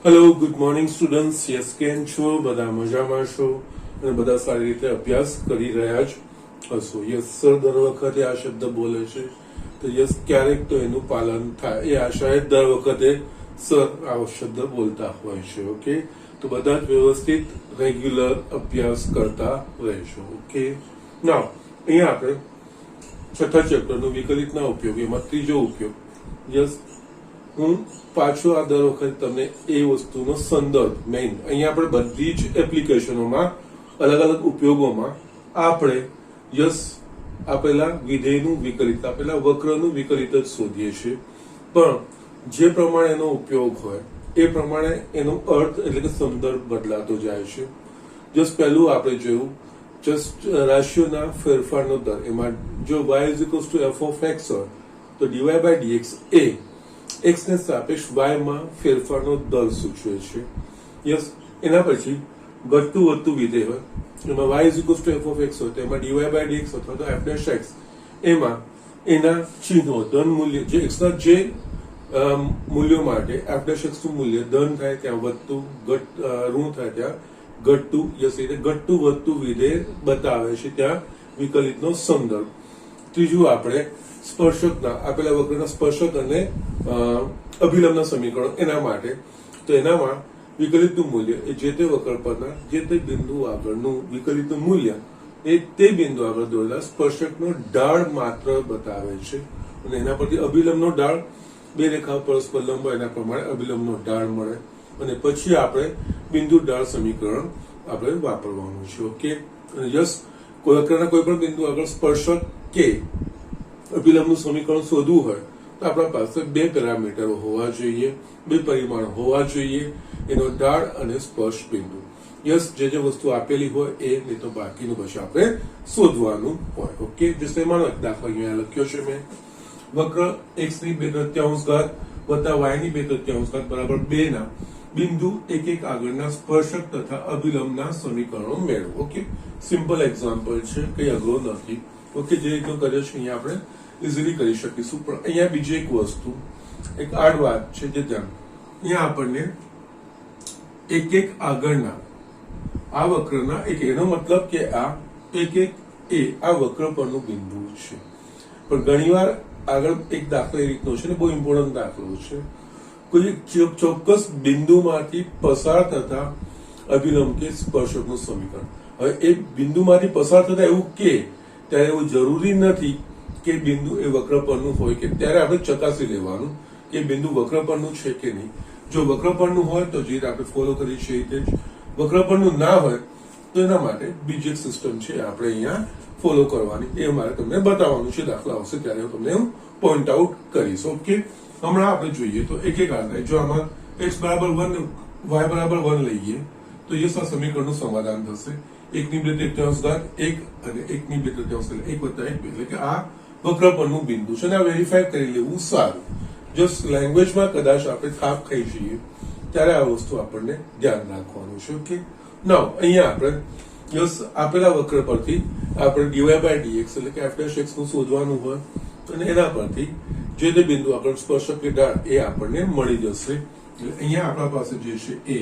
Hello, good morning students. Yes, કેમ છો? બધા મજામાં છો અને બધા સારી રીતે અભ્યાસ કરી રહ્યા જ હશો. યસ સર દર વખતે આ શબ્દ બોલે છે તો યસ ક્યારેક તો એનું પાલન થાય એ આશાએ દર વખતે સર આ શબ્દ બોલતા હોય છે. ઓકે, તો બધા જ વ્યવસ્થિત રેગ્યુલર અભ્યાસ કરતા રહેશો. ઓકે, નાવ અહીંયા આપણે છઠ્ઠા ચેપ્ટરનો વિકલિતના ઉપયોગ, એમાં ત્રીજો ઉપયોગ. યસ, હું પાછો આ દર વખતે તમને એ વસ્તુનો સંદર્ભ મેઇન અહીંયા આપણે બધી જ એપ્લિકેશનોમાં અલગ અલગ ઉપયોગોમાં આપણે યસ આપેલા વિધેયનું વિકલિત, આપેલા વક્રનું વિકલિત જ શોધીએ છીએ. પણ જે પ્રમાણે એનો ઉપયોગ હોય એ પ્રમાણે એનો અર્થ એટલે કે સંદર્ભ બદલાતો જાય છે. જસ્ટ પહેલું આપણે જોયું જસ્ટ રાશિઓના ફેરફારનો દર, એમાં જો y f of x હોય તો dy by dx A x ને સાપેક્ષ y માં ફેરફારનો દર સૂચવે છે. યસ, એના પછી ઘટતું વધતું વિધેય હોય એમાં y f of x હોય તો એમાં dy by dx અથવા તો f dash x એમાં એના ચિહ્નો ધન મૂલ્ય જે x ના જે મૂલ્યો માટે f dash x નું મૂલ્ય ધન થાય ત્યાં વધતું, ઋણ થાય ત્યાં ઘટતું, યસ એટલે ઘટતું વધતું વિધેય બતાવે છે ત્યાં વિકલિતનો સંદર્ભ. ત્રીજું આપણે સ્પર્શકના આપેલા વક્રના સ્પર્શક અને અભિલંબના સમીકરણો એના માટે, તો એનામાં વિકલિતનું મૂલ્ય એ જે તે વક્ર પરના જે તે બિંદુ આગળનું વિકલિતનું મૂલ્ય એ તે બિંદુ આગળ દોરેલા સ્પર્શકનો ઢાળ માત્ર બતાવે છે અને એના પરથી અભિલંબનો ઢાળ, બે રેખા પરસ્પર લંબ એના પ્રમાણે અભિલંબનો ઢાળ મળે અને પછી આપણે બિંદુ ઢાળ સમીકરણ આપણે વાપરવાનું છે. ઓકે, યસ, કોઈ વક્રના કોઈ પણ બિંદુ આગળ સ્પર્શક કે અભિલંબનું સમીકરણ શોધવું હોય તો આપણા પાસે બે પેરામીટરો હોવા જોઈએ, બે પરિમાણ હોવા જોઈએ, એનો ઢાળ અને સ્પર્શ બિંદુ. યસ, જે જે વસ્તુ આપેલી હોય એ નહીં તો બાકીનું પછી આપણે શોધવાનું હોય. ઓકે, જસ્ટ એમાંનો એક દાખલો અહીંયા લખ્યો છે મેં. વક્ર x ની 2/3 ઘાત વત્તા y ની 2/3 ઘાત બરાબર 2 ના બિંદુ એક એક આગળના સ્પર્શક તથા અભિલંબના સમીકરણો મેળવો. ઓકે, સિમ્પલ એક્ઝામ્પલ છે, કઈ અઘરો નથી. ઓકે, જે રીતનું કર્યો છે અહીંયા આપણે ઇઝીલી કરી શકીશું. પણ અહીંયા બીજી એક વસ્તુ, એક આડ વાત છે જે ધ્યાન, અહીંયા આપણને એક એક આગળના આ વક્રના એક, એનો મતલબ કે આ એક એક એ આ વક્ર પરનું બિંદુ છે. પણ ઘણીવાર આગળ એક દાખલો એ રીતનો છે ને, બહુ ઇમ્પોર્ટન્ટ દાખલો છે, કોઈ ચોક્કસ બિંદુમાંથી પસાર થતા અભિલંબ કે સ્પર્શકનું સમીકરણ. હવે એ બિંદુમાંથી પસાર થતા એવું કે ત્યારે એવું જરૂરી નથી કે બિંદુ એ વક્ર પરનું હોય કે ત્યારે આપણે ચકાસી લેવાનું કે બિંદુ વક્ર પરનું છે કે નહીં. જો વક્ર પરનું હોય તો જે આપણે ફોલો કરી છે એ જ, વક્ર પરનું ના હોય તો એના માટે બીજી એક સિસ્ટમ છે આપણે અહીંયા ફોલો કરવાની, એ મારે તમને બતાવવાનું છે. દાખલા આવશે ત્યારે હું તમને પોઈન્ટ આઉટ કરીશ. ઓકે, હમણાં આપણે જોઈએ તો એક એક આધારે જો આમાં x બરાબર 1 y બરાબર 1 લઈએ તો યસ આ સમીકરણનું સમાધાન થશે. 1 ની 2/3 ઘાત 1 અને 1 ની 2/3 એટલે 1 વત્તા 1 એટલે કે આ વક્ર પરનું બિંદુ છે ને આ વેરીફાઈ કરી લેવું સારું. જસ્ટ લેંગ્વેજમાં કદાચ આપણે થાપ ખાઈ જઈએ ત્યારે આ વસ્તુ આપણને ધ્યાન રાખવાનું છે. ઓકે, નાવ અહીંયા આપણે યસ આપેલા વક્ર પરથી આપણે dy by dx એટલે કે f dash x નું શોધવાનું હોય અને એના પરથી જે તે બિંદુ આગળ સ્પર્શક કે ઢાળ એ આપણને મળી જશે. એટલે અહીંયા આપણા પાસે જે છે એ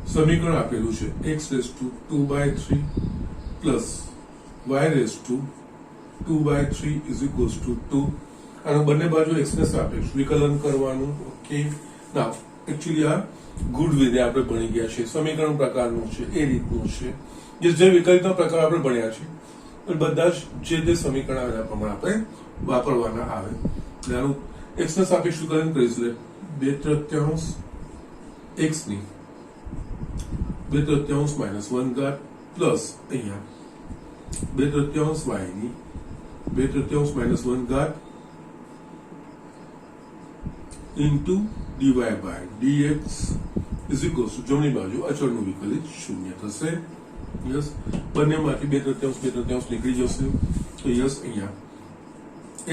સમીકરણ આપેલું છે x raised to 2/3 plus y raised to 2/3 is equals to 2. આનો બંને બાજુ x ને સાપેક્ષ વિકલન કરવાનું. ઓકે, નાવ એકચ્યુઅલી આ ગુડ વિધેય આપણે ભણી ગયા છે, સમીકરણ પ્રકારનું છે એ રીતનું છે. જે વિકલિતનો પ્રકાર આપણે ભણ્યા છે બધા જ જે તે સમીકરણ આવ્યા પ્રમાણે આપણે વાપરવાના આવે. આનું x ને સાપેક્ષ વિકલન કરીશું 2/3 x ની 2/3 minus 1 ઘાત પ્લસ અહીંયા 2/3 y ની 2/3 minus 1 ઘાત into dy by dx is equals to જમણી બાજુ અચળનું વિકલિત શૂન્ય થશે. યસ, બંનેમાંથી 2/3 નીકળી જશે તો યસ અહીંયા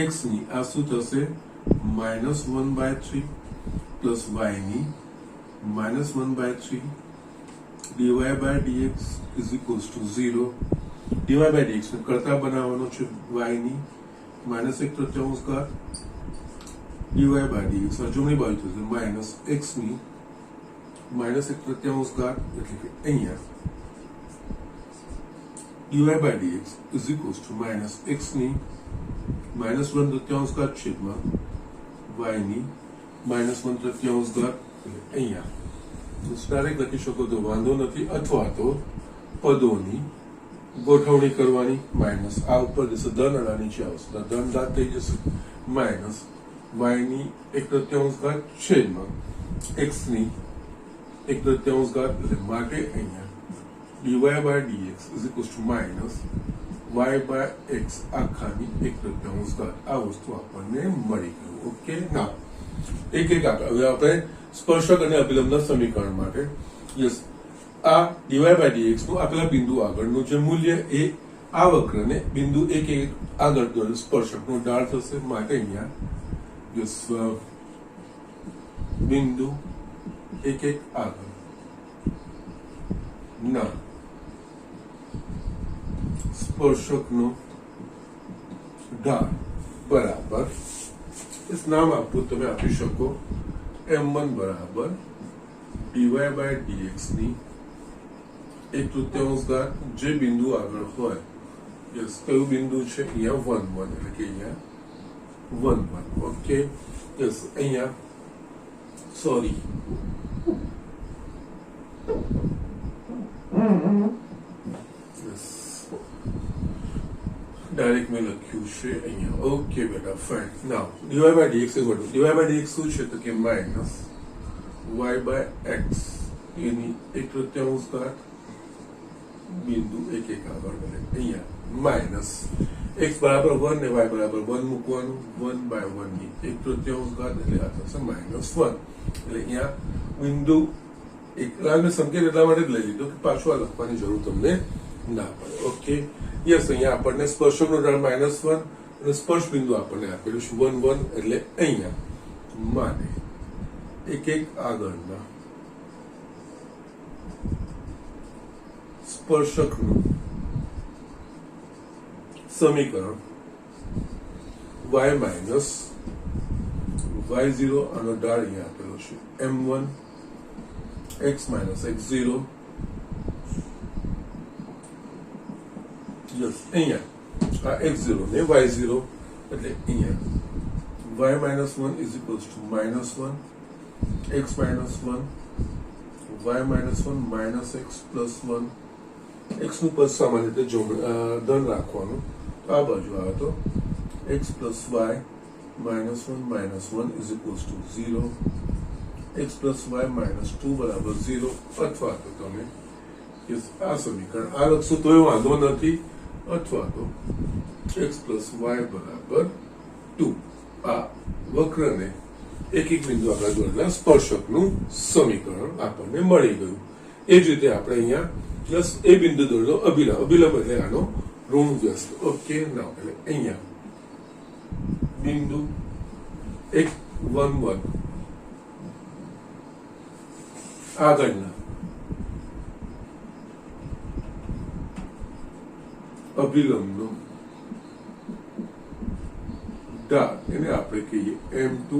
x ની આ શું થશે -1/3 પ્લસ y ની -1/3 dy by dx is equals to 0. dy by dx ને કરતા બનાવવાનો છે y ની -1/3 ઘાત dy by dx જમણી બાજુ થશે -x ની -1/3 એટલે કે અહીંયા dy by dx is equals to -x ની -1/3 છેદમાં y ની -1/3 એટલે અહીંયા ડાયરેક્ટ લખી શકો તો વાંધો નથી, અથવા તો પદોની ગોઠવણી કરવાની. માઇનસ આ ઉપર જશે ધન અને નીચે આવશે ધન ઘાત થઈ જશે માઇનસ y ની 1/3 છેદમાં x ની 1/3 એટલે માટે અહીંયા dy by dx is equals to minus y by x આખાની 1/3 આ વસ્તુ આપણને મળી ગયું. ઓકે, ના એક આગળ હવે આપણે સ્પર્શક અને અભિલંબના સમીકરણ માટે યસ આ dy by dx નું આપેલા બિંદુ આગળનું જે મૂલ્ય એ આ વક્રને બિંદુ 1 આગળ દોરેલ સ્પર્શકનો ઢાળ થશે. માટે અહીંયા યસ બિંદુ 1 આગળ ના સ્પર્શકનો ઢાળ બરાબર નામ આપવું તમે આપી શકો m1 બરાબર dy by dx ની 1/3 જે બિંદુ આગળ હોય યસ કયું બિંદુ છે અહીંયા 1 1 એટલે કે અહીંયા 1 1. ઓકે યસ અહીંયા સોરી ડાયરેક્ટ મેં લખ્યું છે અહીંયા. ઓકે બેટા fine. Now dy by dx is what? dy by dx શું છે તો કે માઇનસ y by x એની 1/3 બિંદુ 1 આગળ એટલે અહીંયા માઇનસ x બરાબર 1 ને y બરાબર 1 મૂકવાનું 1 by 1 ની 1/3 એટલે આ થશે -1 એટલે અહીંયા બિંદુ એકલા સંકેત એટલા માટે જ લઈ લીધો કે પાછું આ લખવાની જરૂર તમને ના પડે. ઓકે યસ અહીંયા આપણને સ્પર્શકનો ઢાળ -1 અને સ્પર્શ બિંદુ આપણને આપેલું છે 1 1 એટલે અહીંયા માટે 1 આગળના સ્પર્શકનું સમીકરણ y માઇનસ y0 આનો ઢાળ અહીંયા આપેલો છે m1 x minus x0 yes અહીંયા આ x0 ને y0 એટલે અહીંયા y minus 1 is equals to -1 x minus 1 y minus 1 minus x plus 1 x નું પદ સામાન્ય રીતે ધન રાખવાનું તો આ બાજુ આવે તો x plus y minus 1 is equals to 0 x plus y minus 2 બરાબર 0 અથવા તો તમે આ સમીકરણ આ લખશો તો વાંધો નથી, અથવા તો x plus y બરાબર 2 આ વક્રને એક બિંદુ આગળ દોરેલા સ્પર્શકનું સમીકરણ આપણને મળી ગયું. એ જ રીતે આપણે અહીંયા પ્લસ એ બિંદુ દોરેલો અભિલંબ એટલે આનો ઋણ વ્યસ્ત. ઓકે ના એટલે અહીંયા બિંદુ 1 1 1 આગળના અભિલંબનો ઢાળ એને આપણે કહીએ m2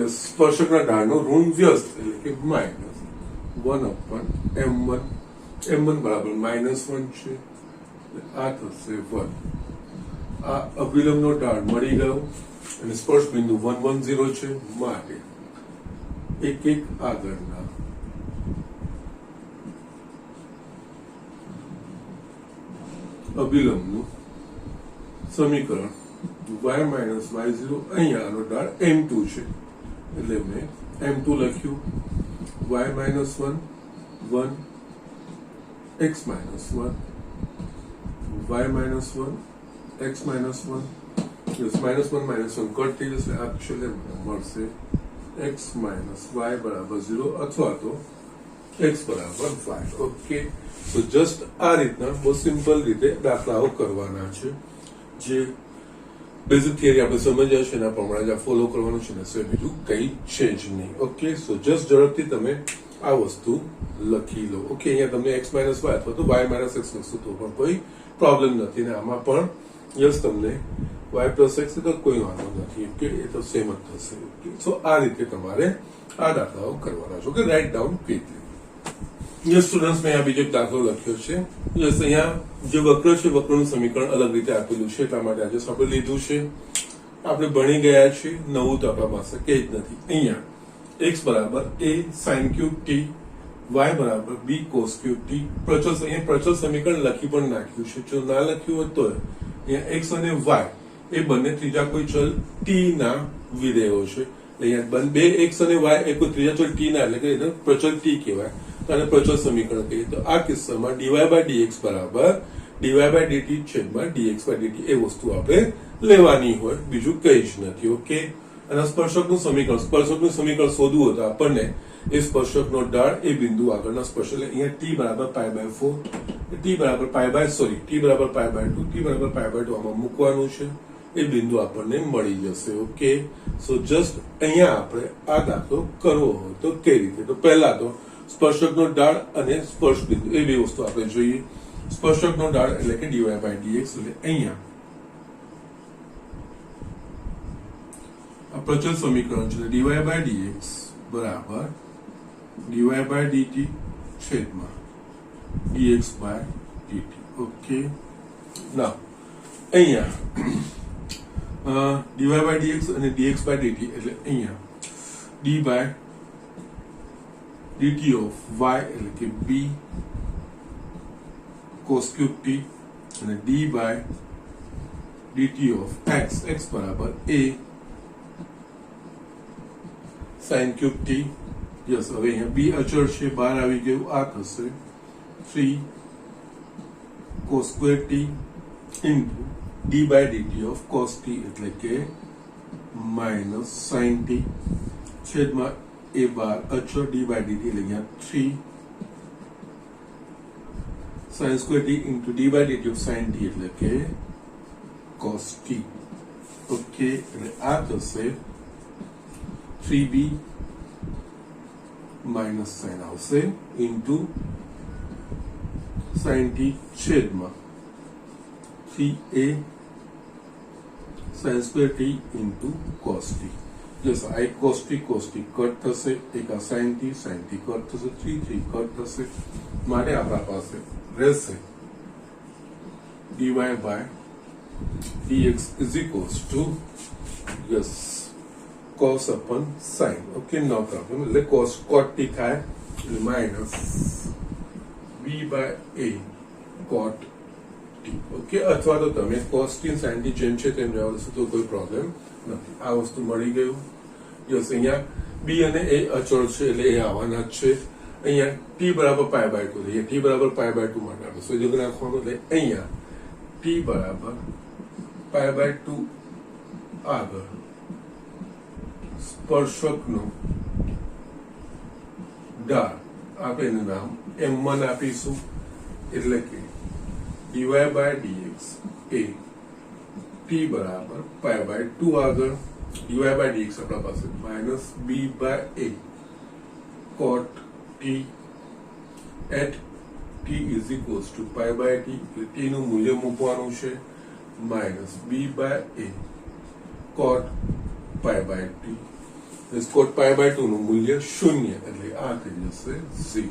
સ્પર્શકના ઢાળનો ઋણ વ્યસ્ત એટલે કે -1/m1 m1 બરાબર -1 છે આ થશે 1. આ અભિલંબનો ઢાળ મળી ગયો અને સ્પર્શ બિંદુ 1 1 0 છે માટે 1 આગળના અભિલંબનું સમીકરણ y minus y0 અહીંયા આનો ઢાળ m2 છે એટલે મેં m2 લખ્યું y minus 1 1 x minus 1 y minus 1 x minus 1 -1 cut થઈ જશે આ છેલ્લે મળશે x minus y બરાબર 0 અથવા તો x બરાબર y. ઓકે તો જસ્ટ આ રીતના બહુ સિમ્પલ રીતે દાખલાઓ કરવાના છે. જે બેઝિક થિયરી આપણે સમજ્યા છે એના પ્રમાણે જ આ ફોલો કરવાનું છે ને સિવાય બીજું કંઈ છે જ નહીં. ઓકે સો જસ્ટ ઝડપથી તમે આ વસ્તુ લખી લો. ઓકે અહીંયા તમને x minus y અથવા તો y minus x લખશો તો પણ કોઈ પ્રોબ્લેમ નથી ને આમાં પણ યસ તમને y પ્લસ એક્સ તો કોઈ વાંધો નથી કે એ તો સેમ જ થશે. સો આ રીતે તમારે આ દાખલાઓ કરવાના છો કે write down quickly. Yes students, મેં આ બીજો એક દાખલો લખ્યો છે. યસ, અહીંયા જે વક્ર છે વક્રનું સમીકરણ અલગ રીતે આપેલું છે એટલા માટે આજે આપણે લીધું છે. આપણે ભણી ગયા છીએ, નવું તો આપણા પાસે કઈ જ નથી. અહીંયા x બરાબર a sin cube t, y બરાબર b cos ક્યુબ t. અહીંયા પ્રચલ સમીકરણ લખી પણ નાખ્યું છે. જો ના લખ્યું હોય તો અહીંયા x અને y એ બંને ત્રીજા કોઈ ચલ t ના વિધેયો છે. અહીંયા બે x અને y એ કોઈ ત્રીજા ચલ t ના એટલે કે એને પ્રચલ t કહેવાય. તો આને પ્રચલ સમીકરણ કહીએ. તો આ કિસ્સામાં dy by dx બરાબર dy by dt છેદમાં dx by dt એ વસ્તુ આપણે લેવાની હોય, બીજું કઈ જ નથી. ઓકે, અને સ્પર્શકનું સમીકરણ શોધવું હોય તો આપણને એ સ્પર્શકનો ઢાળ એ બિંદુ આગળના સ્પર્શક એટલે અહીંયા t બરાબર π/4, t બરાબર t બરાબર π/2, t બરાબર π/2 આમાં મૂકવાનું છે. એ બિંદુ આપણને મળી જશે. ઓકે, સો જસ્ટ અહીંયા આપણે આ દાખલો કરવો હોય તો કઈ રીતે? તો પહેલા તો સ્પર્શકનો ઢાળ અને સ્પર્શ બિંદુ એ બે વસ્તુ આપણે જોઈએ. સ્પર્શકનો ઢાળ એટલે કે dy by dx, એટલે અહીંયા પ્રચલ સમીકરણ છે dy by dx બરાબર dy by dt છેદમાં dx by dt. ઓકે, ના અહીંયા dy by dx અને dx by dt એટલે અહીંયા d by dt of y એટલે કે b cos ક્યુબ t અને d by dt of x બરાબર a sin cube t. Yes, હવે અહીંયા b અચળ છે, બહાર આવી ગયું. આ થશે 3 cos square t into d by dt of cos t એટલે કે માઇનસ sin t છેદમાં એ બાર અચળ d by dt એટલે અહીંયા 3 sin square t into d by dt of sin t એટલે કે cos t. ઓકે, એટલે આ થશે 3b માઇનસ સાઇન આવશે ઇન્ટુ sin t છેદમાં 3a sin square t into cos t. જસ આ એક cos t કટ થશે, એક આ sin t કટ થશે, 3 કટ થશે. માટે આપણા પાસે રહેશે dy by dx is equals to yes cos upon sin. Okay, no problem. એટલે cot t થાય એટલે minus b by a cot t. Okay, અથવા તો તમે cos t sin t જેમ છે તેમ રહેવા દેશો તો કોઈ પ્રોબ્લેમ નથી. આ વસ્તુ મળી ગયું. યસ, અહીંયા b અને a અચળ છે એટલે એ આવવાના જ છે. અહીંયા t બરાબર π/2 લઈએ, t બરાબર π/2 માટે આપણે સંયોજક નાખવાનું એટલે અહીંયા t બરાબર π/2 આગળ સ્પર્શકનો ઢાળ આપણે એનું નામ m1 આપીશું. એટલે કે dy by dx A t બરાબર π/2 આગળ dy by dx આપણા પાસે minus b by a cot t at t is equals to π/t એટલે t નું મૂલ્ય મૂકવાનું છે minus b by a cot π/t. cot π/2 નું મૂલ્ય 0 એટલે આ થઈ જશે 0.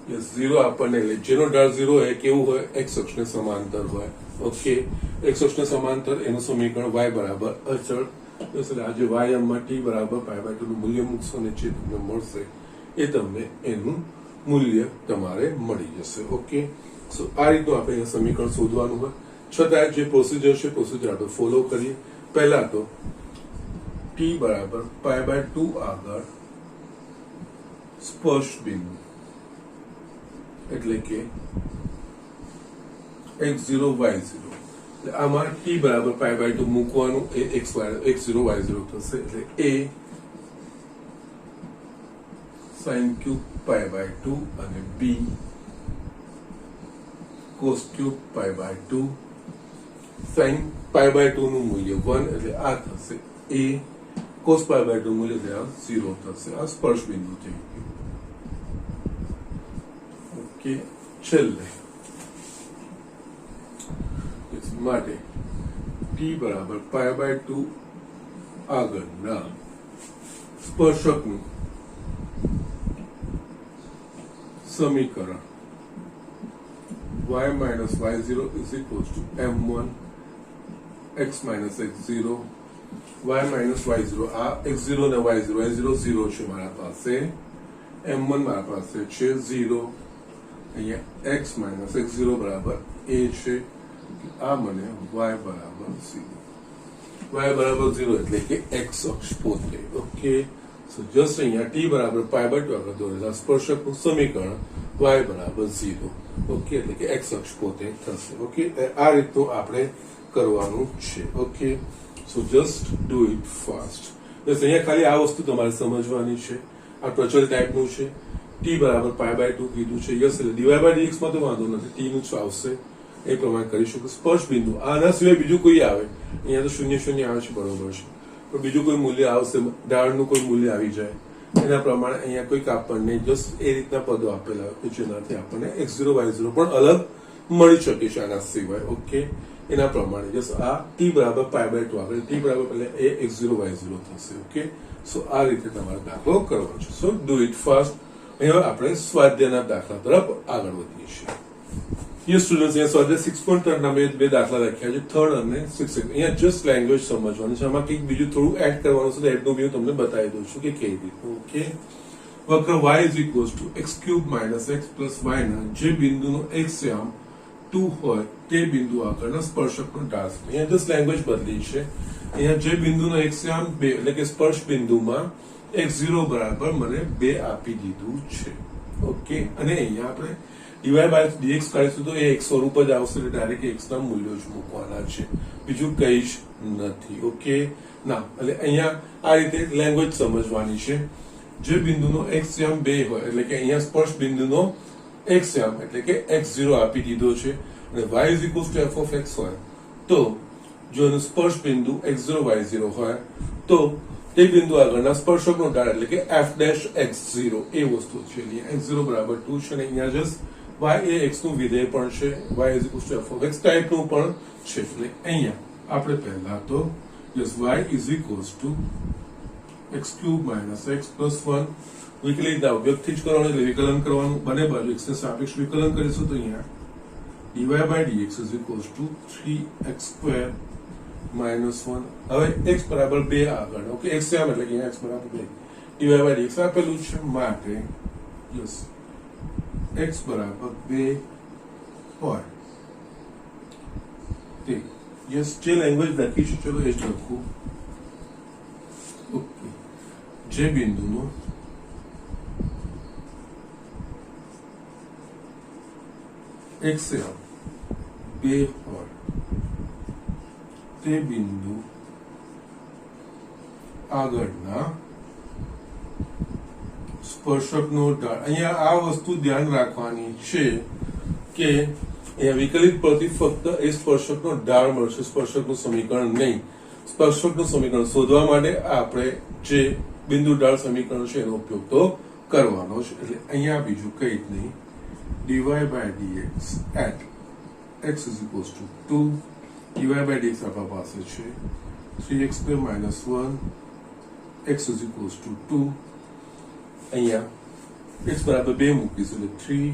યસ, 0 આપણને એટલે જેનો ઢાળ 0 હોય કેવું હોય? x અક્ષને સમાંતર હોય. ઓકે, x અક્ષને સમાંતર એનું સમીકરણ y બરાબર અચળ. એટલે આજે y માં t બરાબર π/2 નું મૂલ્ય મૂકશો ને જે તમને મળશે એ તમને એનું મૂલ્ય તમારે મળી જશે. ઓકે, સો આ રીતનું આપણે અહીંયા સમીકરણ શોધવાનું હોય. છતાં જે પ્રોસિજર છે પ્રોસિજર આપણે ફોલો કરીએ. પહેલા તો t બરાબર π/2 આગળ સ્પર્શ બિંદુ એટલે કે x0 y0. આમાં t બરાબર π/2 મૂકવાનું એ x0 y0 થશે એટલે a sin ક્યુબ π/2 અને b cos ક્યુબ π/2. sin π/2 નું મૂલ્ય 1 એટલે આ થશે a cos π/2 મૂલ્ય 0 થશે. આ સ્પર્શ બિંદુ થઈ ગયું. ઓકે, છેલ્લે માટે t બરાબર π/2 આગળના સ્પર્શકનું સમીકરણ y minus y0 is equals to m1 x minus x0 y minus y0 આ x0 ને y0 y0 0 છે મારા પાસે m1 મારા પાસે છે 0 અહીંયા x minus x0 બરાબર a છે આ મને y બરાબર 0 y બરાબર 0 એટલે કે x અક્ષ પોતે ઓકે સો જસ્ટ અહીંયા t બરાબર π/2 આગળ દોરેલા સ્પર્શકનું સમીકરણ y બરાબર 0 ઓકે એટલે કે x અક્ષ પોતે થશે ઓકે આ રીતનું આપણે કરવાનું છે okay so just do it fast બસ અહીંયા ખાલી આ વસ્તુ તમારે સમજવાની છે આ પ્રચલ ટાઈપનું છે t બરાબર π/2 કીધું છે યસ એટલે dy/dx માં તો વાંધો નથી t નું જ આવશે એ પ્રમાણે કરી શકો સ્પર્શ બિંદુ આના સિવાય બીજું કોઈ આવે અહીંયા તો 0 0 આવે છે બરોબર છે પણ બીજું કોઈ મૂલ્ય આવશે ઢાળનું કોઈ મૂલ્ય આવી જાય એના પ્રમાણે અહીંયા કોઈક આપણને જસ્ટ એ રીતના પદો આપેલા હોય જેનાથી આપણને x0 y0 પણ અલગ મળી શકે છે આના સિવાય ઓકે એના પ્રમાણે જસ્ટ આ t બરાબર π/2 આગળ t બરાબર એટલે એ x0 y0 થશે ઓકે સો આ રીતે તમારે દાખલો કરવાનો છે સો ડુ ઇટ ફાસ્ટ હવે આપણે સ્વાધ્યાયના દાખલા તરફ આગળ વધીએ છીએ યસ સ્ટુડન્ટ્સ અહીંયા સ્વાધ્યાય 6.3 ના બે દાખલા રાખ્યા છે થર્ડ અને 6 અહીંયા જસ્ટ લેંગ્વેજ સમજવાની છે આમાં કંઈક બીજું થોડું એડ કરવાનું છે તો એડનું બી હું તમને બતાવી દઉં છું કે કેવી રીતે ઓકે વક્ર y is equals to x³ minus x plus y ના જે બિંદુનો x યામ 2 હોય તે બિંદુ આગળના સ્પર્શકનો ઢાળ અહીંયા જસ્ટ લેંગ્વેજ બદલી છે અહીંયા જે બિંદુનો x યામ 2 એટલે કે સ્પર્શ બિંદુમાં x0 બરાબર મને 2 આપી દીધું છે ઓકે અને અહીંયા આપણે dy/dx કરીશું તો એ x સ્વરૂપ જ આવશે એટલે ડાયરેક્ટ x ના મૂલ્યો જ મૂકવાના છે બીજું કંઈ જ નથી ઓકે ના એટલે અહીંયા આ રીતે લેંગ્વેજ સમજવાની છે જે બિંદુનો x યામ 2 હોય એટલે કે અહીંયા સ્પર્શ બિંદુનો x યામ એટલે કે x0 આપી દીધો છે અને y is equals to f of x હોય તો જો એનું સ્પર્શ બિંદુ x0 y0 હોય તો તે બિંદુ આગળના સ્પર્શકનો ઢાળ એટલે કે f'(x0) એ વસ્તુ છે અહીંયા x0 બરાબર 2 છે અને અહીંયા જસ્ટ y એ x નું વિધેય પણ છે y is equals to f of x ટાઈપનું પણ છે એટલે અહીંયા આપણે પહેલા તો yes y is equals to x³ minus x plus 1 વિકલિત અવયવથી જ કરવાનું એટલે વિકલન કરવાનું બંને બાજુ x ને સાપેક્ષ વિકલન કરીશું તો અહીંયા dy/dx is equals to 3x² minus 1 હવે x બરાબર 2 આગળ ઓકે x યામ એટલે કે અહીંયા x બરાબર 2 dy/dx આપેલું છે માટે યસ x બરાબર 2 હોય તે યસ જે લેંગ્વેજ લખી છે ચલો એ જ લખું ઓકે જે બિંદુનો x યામ 2 હોય તે બિંદુ આગળના સ્પર્શકનો ઢાળ અહીંયા આ વસ્તુ ધ્યાન રાખવાની છે કે અહીંયા વિકલિત પરથી ફક્ત એ સ્પર્શકનો ઢાળ મળશે સ્પર્શકનું સમીકરણ નહીં સ્પર્શકનું સમીકરણ શોધવા માટે આપણે જે બિંદુ ઢાળ સમીકરણ છે એનો ઉપયોગ તો કરવાનો છે એટલે અહીંયા બીજું કંઈ જ નહીં dy/dx at x is equals to 2 dy/dx આપણા પાસે છે 3x² minus 1 x is equals to 2 અહીંયા x બરાબર 2 મૂકીશું એટલે 3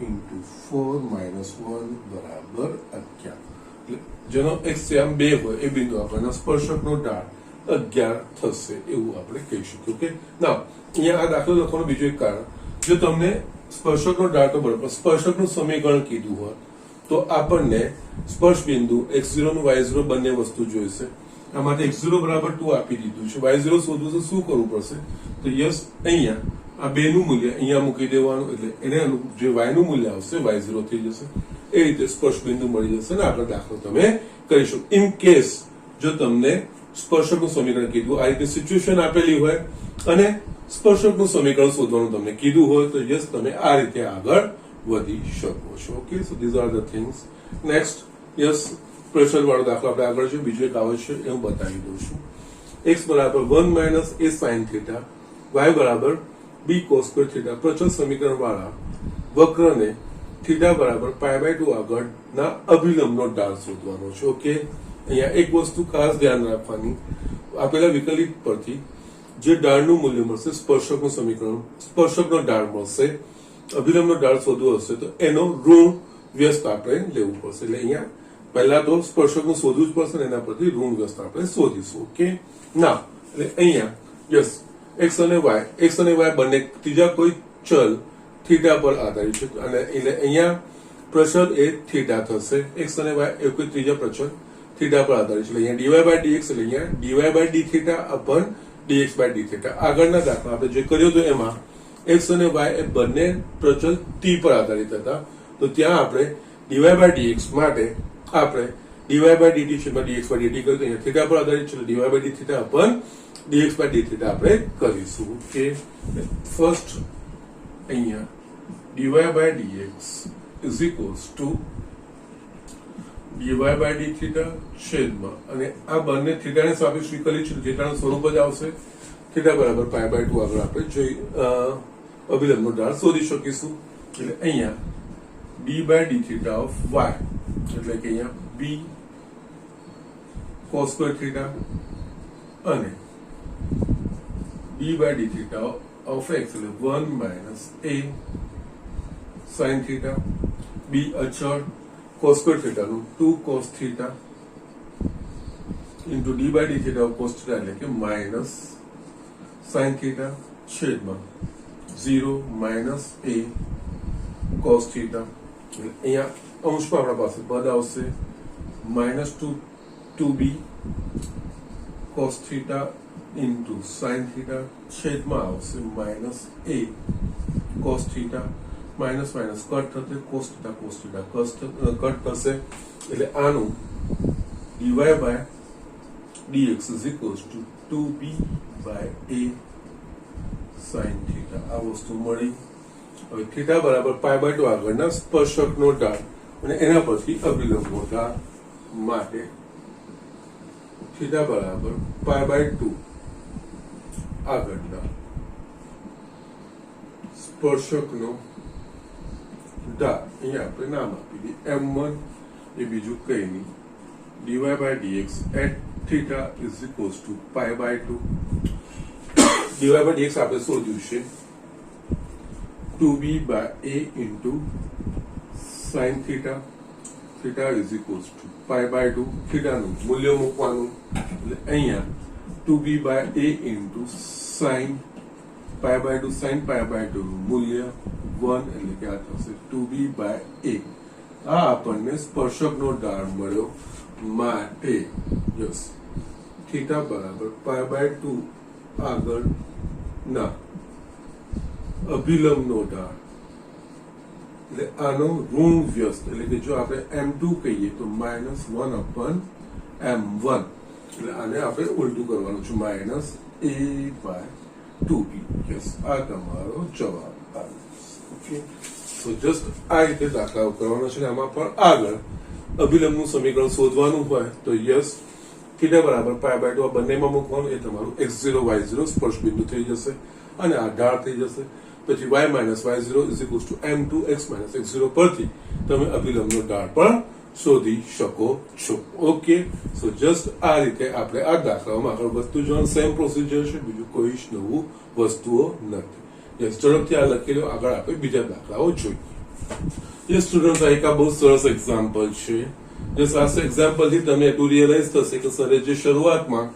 into 4 minus 1 બરાબર 11 એટલે જેનો x યામ 2 હોય એ બિંદુ આપણને સ્પર્શકનો ઢાળ 11 થશે એવું આપણે કહી શકીએ ઓકે ના અહીંયા આ દાખલો લખવાનું બીજું એક કારણ જો તમને સ્પર્શકનો ઢાળ તો બરાબર સ્પર્શકનું સમીકરણ કીધું હોય તો આપણને સ્પર્શ બિંદુ x0 નું y0 બંને વસ્તુ જોઈશે આ માટે x0 બરાબર 2 આપી દીધું છે y0 શોધવું તો શું કરવું પડશે તો યસ અહીંયા આ બે નું મૂલ્ય અહીંયા મૂકી દેવાનું એટલે એને જે y નું મૂલ્ય આવશે y0 થઈ જશે એ રીતે સ્પર્શ બિંદુ મળી જશે ને આગળ દાખલો તમે કરી શકો ઇન કેસ જો તમને સ્પર્શકનું સમીકરણ કીધું આ રીતે સિચ્યુએશન આપેલી હોય અને સ્પર્શકનું સમીકરણ શોધવાનું તમને કીધું હોય તો યસ તમે આ રીતે આગળ વધી શકો છો okay so these are the things next yes pressure વાળો દાખલો આપણે આગળ છે બીજો એક આવે છે એ હું બતાવી દઉં છું x બરાબર 1 - a sin θ y બરાબર b cos² θ પ્રચલ સમીકરણ વાળા વક્રને થીટા બરાબર π/2 આગળના અભિલંબનો ઢાળ શોધવાનો છે. ઓકે, અહીંયા એક વસ્તુ ખાસ ધ્યાન રાખવાની, આપેલા વિકલિત પરથી જે ઢાળનું મૂલ્ય મળશે, સ્પર્શકનું સમીકરણ, સ્પર્શકનો ઢાળ મળશે, અભિલંબનો ઢાળ શોધવો હશે તો એનો ઋણ વ્યસ્ત આપણે લેવું પડશે. એટલે અહીંયા પહેલા તો સ્પર્શકનું શોધવું જ પડશે ને એના પરથી ઋણ વ્યસ્ત આપણે શોધીશું. ઓકે, ના એટલે અહીંયા યસ એક્સ અને વાય બંને ત્રીજા કોઈ ચલ થીટા પર આધારિત છે અને એટલે અહીંયા પ્રચલ એ થીટા થશે. એક્સ અને વાય એ કોઈ ત્રીજા પ્રચલ થીટા પર આધારિત છે. અહીંયા dy/dx એટલે અહીંયા dy/dθ અપન dx/dθ. આગળના દાખલા આપણે જે કર્યો હતો એમાં એક્સ અને વાય એ બંને પ્રચલ t પર આધારિત હતા, તો ત્યાં આપણે dy/dx માટે આપણે dy/dt છે dx/dt કર્યું, અહીંયા થીટા પર આધારિત છે dy/dθ અપન dx/dθ આપણે કરીશું. ઓકે, ફર્સ્ટ અહીંયા dy/dx is equals two dy/dθ છેદમાં અને આ બંને થીટાને સાપેક્ષ વિકલિત છે, થીટાનું સ્વરૂપ જ આવશે. થીટા બરાબર π/2 આગળ આપણે જોઈ અભિલંબનો ઢાળ શોધી શકીશું. એટલે અહીંયા d/dθ ઓફ y એટલે કે અહીંયા b cos² થીટા અને d/dθ ઓફ x એટલે 1 minus a sin theta, b અચળ cos² થીટાનું 2 cos theta into d/dθ of cos theta એટલે કે માઇનસ sin થીટા છેદમાં 0 માઇનસ a cos થીટા. અહીંયા અંશમાં આપણા પાસે પદ આવશે -2b cos theta into sin theta છેદમાં આવશે -a cos theta, minus minus cut થશે, cos થીટા કટ થશે. એટલે આનું dy/dx is equals two 2b/a sin theta. આ વસ્તુ મળી. હવે થીટા બરાબર π/2 આગળના સ્પર્શકનો ઢાળ અને એના પછી અભિલંબનો ઢાળ માટે થીટા બરાબર π/2 આગળના સ્પર્શકનો ઢાળ અહીંયા આપણે નામ આપી દઈએ m1, એ બીજું કઈ નહીં, dy/dx at theta is equals to π/2. dy/dx આપણે શોધ્યું છે 2b/a into sin theta, theta is equals to π/2. થીટાનું મૂલ્ય મૂકવાનું એટલે અહીંયા 2b/a into sin π/2, sin π/2 નું મૂલ્ય 1 એટલે કે આ થશે 2b/a. આ આપણને સ્પર્શકનો ઢાળ મળ્યો માટે યસ થીટા બરાબર π/2 આગળ ના અભિલંબનો ઢાળ એટલે આનો ઋણ વ્યસ્ત એટલે કે જો આપણે m2 કહીએ તો -1 અપન m1 એટલે આને આપણે ઉલટું કરવાનું છે -a/2b. યસ આ તમારો જવાબ આવે. ઓકે, સો જસ્ટ આ રીતે દાખલાઓ કરવાનો છે. આમાં પણ આગળ અભિલંબનું સમીકરણ શોધવાનું હોય તો યસ થીટા બરાબર π/2 આ બંનેમાં મૂકવાનું, એ તમારું x0 y0 સ્પર્શ બિંદુ થઈ જશે અને આ ઢાળ થઈ જશે. પછી y - y0 is equals two m2x - x0 પરથી તમે અભિલંબનો ઢાળ પણ શોધી શકો છો. ઓકે, સો જસ્ટ આ રીતે આપણે આ દાખલાઓમાં આગળ વધતું જવાનું સેમ પ્રોસિજર છે, બીજું કોઈ જ નવું વસ્તુઓ નથી. યસ, ઝડપથી આ લખી લો, આગળ આપણે બીજા દાખલાઓ જોઈએ. યસ સ્ટુડન્ટ, એક આ બહુ સરસ એક્ઝામ્પલ છે. યસ, આ એક્ઝામ્પલથી તમને એટલું રિયલાઇઝ થશે કે સરે જે શરૂઆતમાં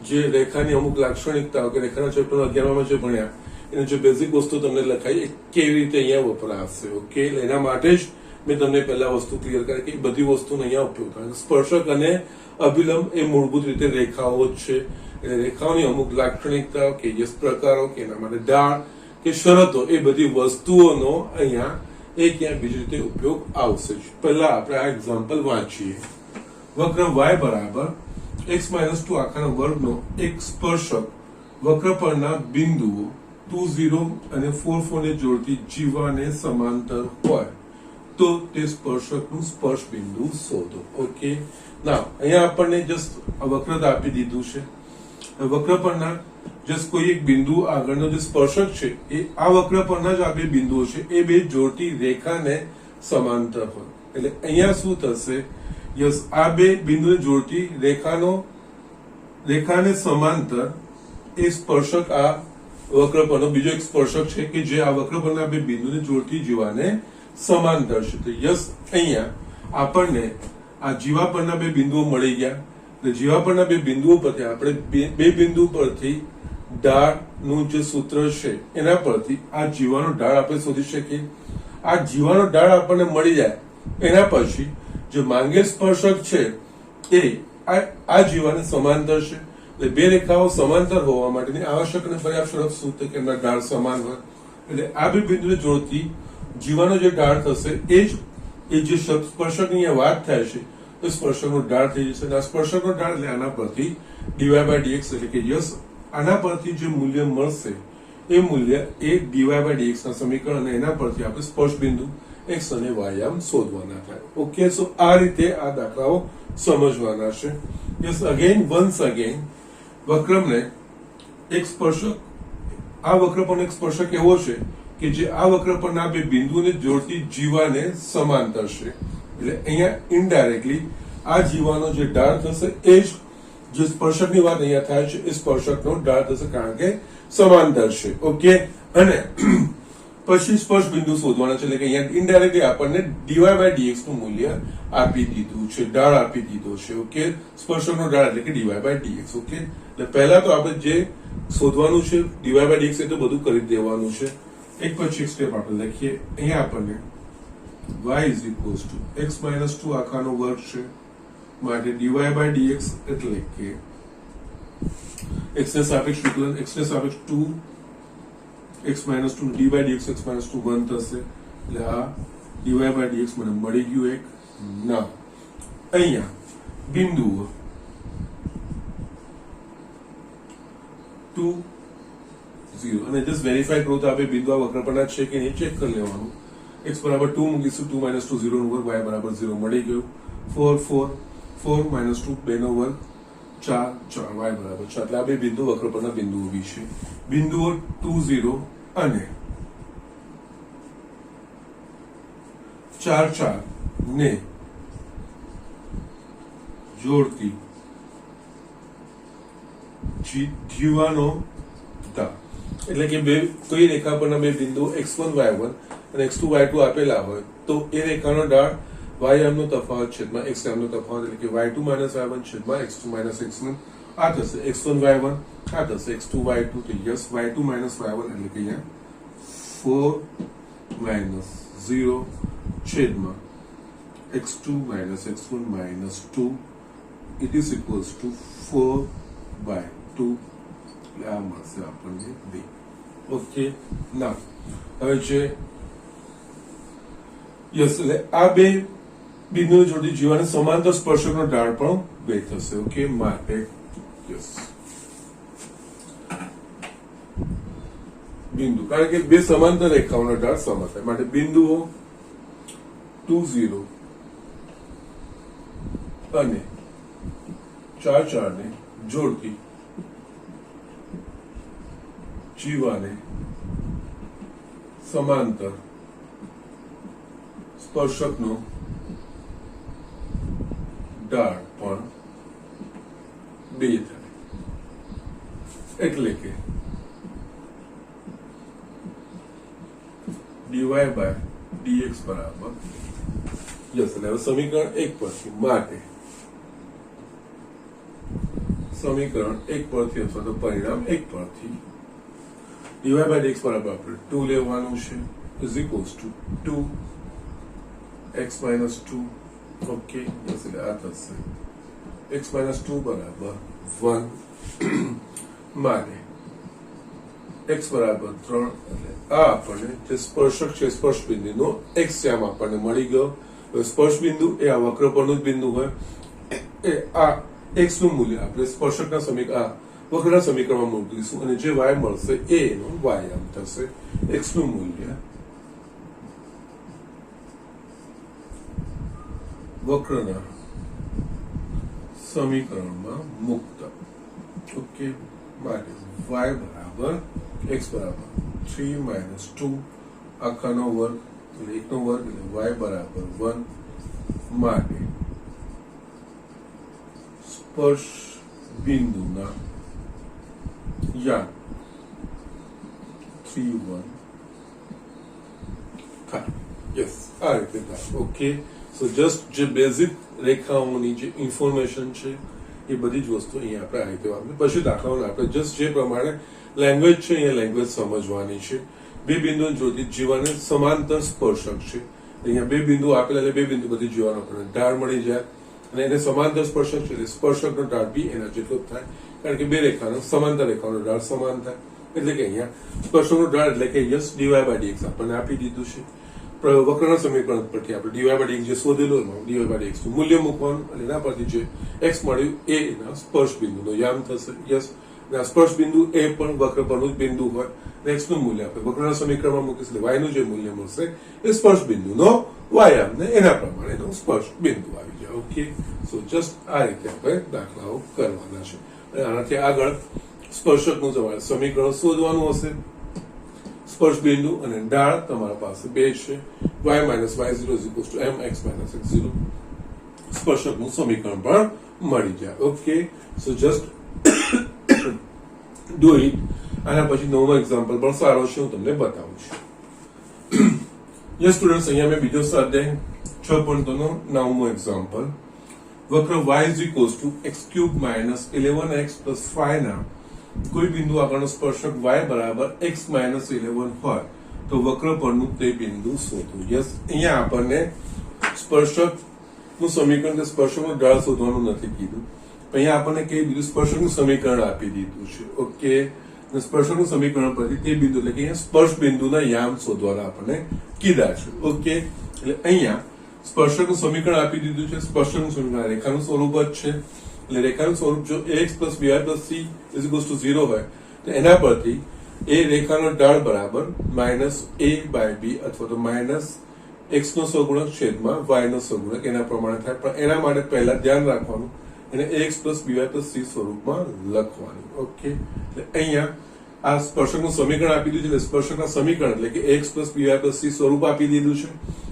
જે રેખાની અમુક લાક્ષણિકતાઓ કે રેખાના ચેપ્ટર 11માં જે ભણ્યા એની જે બેઝિક વસ્તુ તમને લખાઈ એ કેવી રીતે અહીંયા વપરાશે. ઓકે, એના માટે જ મેં તમને પહેલા વસ્તુ ક્લિયર કરી કે બધી વસ્તુનો અહીંયા ઉપયોગ થાય. સ્પર્શક અને અભિલંબ એ મૂળભૂત રીતે રેખાઓ જ છે. એટલે રેખાઓની અમુક લાક્ષણિકતાઓ કે જે પ્રકારો કે એના માટે ઢાળ કે શરતો એ બધી વસ્તુઓનો અહીંયા એક યા બીજી રીતે ઉપયોગ આવશે. પહેલા આપણે આ એક્ઝામ્પલ વાંચીએ. વક્ર y બરાબર x - 2 આખાના વર્ગનો એક સ્પર્શક વક્ર પરના બિંદુઓ 2 0 અને 4 4 ને જોડતી જીવાને સમાંતર હોય તો તે સ્પર્શકનું સ્પર્શ બિંદુ શોધો. ઓકે, ના અહીંયા આપણને જસ્ટ વક્ર આપી દીધું છે. વક્ર પરના જસ્ટ કોઈ એક બિંદુ આગળનો જે સ્પર્શક છે એ આ વક્ર પરના જ આ બે બિંદુઓ છે, એ બે જોડતી રેખાને સમાંતર હોય. એટલે અહીંયા શું થશે? યસ, આ બે બિંદુને જોડતી રેખાને સમાંતર એ સ્પર્શક આ વક્ર પરનો બીજો એક સ્પર્શક છે કે જે આ વક્ર પરના બે બિંદુને જોડતી જીવાને સમાંતર છે. તો યસ, અહીંયા આપણને આ જીવા પરના બે બિંદુઓ મળી ગયા. જીવા પરના બે બિંદુઓ પરથી આપણે બે બિંદુ પરથી ઢાળનું જે સૂત્ર છે એના પરથી આ જીવાનો ઢાળ આપણે શોધી શકીએ. આ જીવાનો ઢાળ આપણને મળી જાય એના પછી જે માંગેલ સ્પર્શક છે એ આ જીવાને સમાંતર છે. એટલે બે રેખાઓ સમાંતર હોવા માટેની આવશ્યક અને પર્યાપ્ત શરત શું કે એમના ઢાળ સમાન હોય. એટલે આ બે બિંદુને જોડતી જીવાનો જે ઢાળ થશે એ જે સ્પર્શકની વાત થાય છે તો સ્પર્શકનો ઢાળ થઈ જશે. આ સ્પર્શકનો ઢાળ એટલે આના પરથી dy/dx એટલે કે યસ, આના પરથી જે મૂલ્ય મળશે એ મૂલ્ય એ dy/dx ના સમીકરણ અને એના પરથી આપણે સ્પર્શ બિંદુ x અને y આમ શોધવાના થાય. ઓકે, સો આ રીતે આ દાખલાઓ સમજવાના છે. યસ, વન્સ અગેન વક્રમને એક સ્પર્શક, આ વક્ર પરનો એક સ્પર્શક એવો છે કે જે આ વક્ર પરના બે બિંદુને જોડતી જીવાને સમાંતર છે. એટલે અહીંયા ઇનડાયરેક્ટલી આ જીવાનો જે ઢાળ થશે એ જ જે સ્પર્શકની વાત અહીંયા થાય છે એ સ્પર્શકનો ઢાળ થશે કારણ કે સમાંતર છે. ઓકે, અને પછી સ્પર્શ બિંદુ શોધવાના છે. એટલે કે અહીંયા ઇનડાયરેક્ટલી આપણને dy/dx નું મૂલ્ય આપી દીધું છે, ઢાળ આપી દીધો છે. ઓકે, સ્પર્શકનો ઢાળ એટલે કે dy/dx. ઓકે, એટલે પહેલા તો આપણે જે શોધવાનું છે dy/dx એ તો બધું કરી દેવાનું છે. એક પછી એક સ્ટેપ આપણે લખીએ. અહીંયા આપણને y is equals to x minus 2 આખાનો વર્ગ છે માટે dy/dx એટલે કે x ને સાપેક્ષ વિકલન, x ને સાપેક્ષ 2 x minus 2 d/dx x minus 2 1 થશે. એટલે આ dy/dx મને મળી ગયું એક. ના, અહીંયા બિંદુઓ 2 0 અને જસ્ટ વેરીફાઈ કરો તો આપણે બિંદુ આ વક્ર પરના છે કે નહીં ચેક કરી લેવાનું. x બરાબર 2 મૂકીશું, 2 minus 2 0 નો વર્ગ, y બરાબર 0 મળી ગયું. 4 4 4 minus 2 2 નો વર્ગ 4 4 y બરાબર 4. એટલે આ બે બિંદુ વક્ર પરના બિંદુઓ વિશે બિંદુઓ 2 0 અને 4 4 ને જોડતી જીવાનો ઢાળ એટલે કે બે કોઈ રેખા પરના બે બિંદુ x1 y1 અને x2 y2 આપેલા હોય તો એ રેખાનો ઢાળ y નો તફાવત છેદમાં x નો તફાવત એટલે કે y2 minus y1 છેદમાં x2 minus x1 આ થશે x1 y1, આ થશે x2 y2. તો યસ, y2 minus y1 એટલે કે અહીંયા 4 minus 0 છેદમાં x2 minus x1 minus 2 it is equals to 4/2. આ મળશે આપણને b. ઓકે, ના હવે છે યસ, એટલે આ બે બિંદુઓ જોડી જીવાને સમાંતર સ્પર્શકનો ઢાળ પણ 2 થશે. ઓકે, માટે યસ બિંદુ, કારણ કે બે સમાંતર રેખાઓનો ઢાળ સમાન થાય માટે બિંદુઓ 2 0 અને 4 4 ને જોડતી જીવાને સમાંતર સ્પર્શકનો ઢાળ પણ 2 થાય. એટલે કે dy/dx બરાબર યસ. એટલે હવે સમીકરણ 1 પરથી માટે સમીકરણ 1 પરથી અથવા તો પરિણામ 1 પરથી dy/dx બરાબર આપણે 2 લેવાનું છે is equals to 2 x minus 2. Okay, yes, એટલે આ થશે x minus 2 બરાબર 1 માટે x બરાબર 3. એટલે આ આપણને જે સ્પર્શક છે સ્પર્શ બિંદુનો x આમ આપણને મળી ગયો. સ્પર્શ બિંદુ એ આ વક્ર પરનું જ બિંદુ હોય. એ આ x નું મૂલ્ય આપણે સ્પર્શકના સમીકરણ વક્રના સમીકરણમાં મૂકીશું અને જે y મળશે એ એનો y આમ થશે. x નું મૂલ્ય વક્રના સમીકરણમાં મૂકતા. ઓકે, માટે y બરાબર x બરાબર 3 minus 2 આખાનો વર્ગ એટલે 1 નો વર્ગ એટલે y બરાબર 1 માટે સ્પર્શ બિંદુના યામ 3 1 થાય. યસ, આ રીતે થાય. ઓકે, સો જસ્ટ જે બેઝિક રેખાઓની જે ઇન્ફોર્મેશન છે એ બધી જ વસ્તુ અહીંયા આપણે આ રીતે વાપરી. પછી દાખલાઓને આપણે જસ્ટ જે પ્રમાણે લેંગ્વેજ છે અહીંયા લેંગ્વેજ સમજવાની છે. બે બિંદુ જોતી જીવાને સમાંતર સ્પર્શક છે. અહીંયા બે બિંદુ આપેલા એટલે બે બિંદુ બધી જીવાનો આપણને ઢાળ મળી જાય અને એને સમાંતર સ્પર્શક છે એટલે સ્પર્શકનો ઢાળ બી એના જેટલો જ થાય, કારણ કે બે રેખાનો સમાંતર રેખાનો ઢાળ સમાન થાય. એટલે કે અહીંયા સ્પર્શકનો ઢાળ એટલે કે યસ ડીવાય બાય ડીએક્સ આપણને આપી દીધું છે. વક્રના સમીકરણ પરથી આપણે ડીવાય બાય ડીએક્સ જે શોધેલું એમાં ડીવાય બાય ડીએક્સ નું મૂલ્ય મૂકવાનું અને એના પરથી જે એક્સ મળ્યું એ એના સ્પર્શ બિંદુનો યામ થશે. યસ, અને સ્પર્શ બિંદુ એ પણ વક્ર પરનું જ બિંદુ હોય. એક્સ નું મૂલ્ય આપણે વક્રના સમીકરણમાં મૂકીશું એટલે વાય નું જે મૂલ્ય મળશે એ સ્પર્શ બિંદુનો વાયામ ને એના પ્રમાણે એનો સ્પર્શ બિંદુ આવી જાય. ઓકે, સો જસ્ટ આ રીતે આપણે દાખલાઓ કરવાના છે. અને આનાથી આગળ સ્પર્શકનું તમારે સમીકરણ શોધવાનું હશે. સ્પર્શ બિંદુ અને ઢાળ તમારા પાસે બે છે, y minus y0 mx minus x0. સ્પર્શકનું સમીકરણ પણ મળી જાય. Okay, so just do it. આના પછી નવો એક્ઝામ્પલ પણ સારો છે, હું તમને બતાવું છું. યસ સ્ટુડન્ટ્સ, અહીંયા મેં બીજો સ્વાધ્યાય 6.3 નો 9મો એક્ઝામ્પલ. વક્ર y x³ minus 11x plus 5 ના કોઈ બિંદુ આગળનો સ્પર્શક y બરાબર x માઇનસ 11 હોય તો વક્ર પરનું તે બિંદુ શોધો. યસ, અહીંયા આપણને સ્પર્શક નું સમીકરણ કે સ્પર્શકનો ઢાળ શોધવાનું નથી કીધું. અહીંયા આપણને કઈ બીજું સ્પર્શકનું સમીકરણ આપી દીધું છે. ઓકે, સ્પર્શકનું સમીકરણ પરથી તે બિંદુ એટલે કે સ્પર્શ બિંદુના યામ શોધવાના આપણને કીધા છે. ઓકે, એટલે અહીંયા સ્પર્શકનું સમીકરણ આપી દીધું છે. સ્પર્શકનું સમીકરણ રેખાનું સ્વરૂપ જ છે. એટલે રેખાનું સ્વરૂપ જો ax plus by plus c is equals two 0 હોય તો એના પરથી એ રેખાનો ઢાળ બરાબર માઇનસ a બાય b અથવા તો માઇનસ x નો સહગુણક છેદમાં y નો સહગુણક એના પ્રમાણે થાય. પણ એના માટે પહેલા ધ્યાન રાખવાનું એને ax plus by plus c સ્વરૂપમાં લખવાનું. ઓકે, એટલે અહીંયા આ સ્પર્શકનું સમીકરણ આપી દીધું છે. સ્પર્શકના સમીકરણ એટલે કે ax plus by plus c સ્વરૂપ આપી દીધું છે.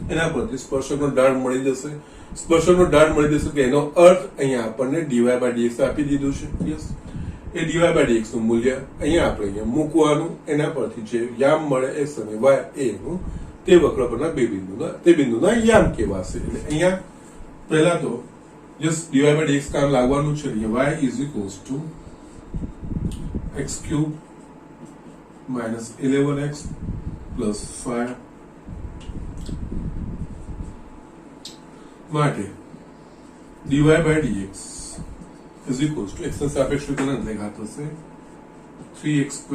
એના પરથી સ્પર્શકનો ઢાળ મળી જશે. સ્પર્શકનો ઢાળ મળી જશે કે એનો અર્થ અહીંયા આપણને dy બાય dx આપી દીધું છે. યસ, એ dy બાય dx નું મૂલ્ય અહીંયા આપણે અહીંયા મૂકવાનું. એના પરથી જે યામ મળે x અને y એનું તે વક્ર પરના તે બિંદુના યામ કહેવાશે. એટલે અહીંયા પહેલા તો જસ્ટ dy બાય dx કામ લાગવાનું છે. y is equals two x³ minus 11x plus 5 માટે dy by dx is equals to x ના સાપેક્ષ વિકલન એટલે ઘાત હશે 3x²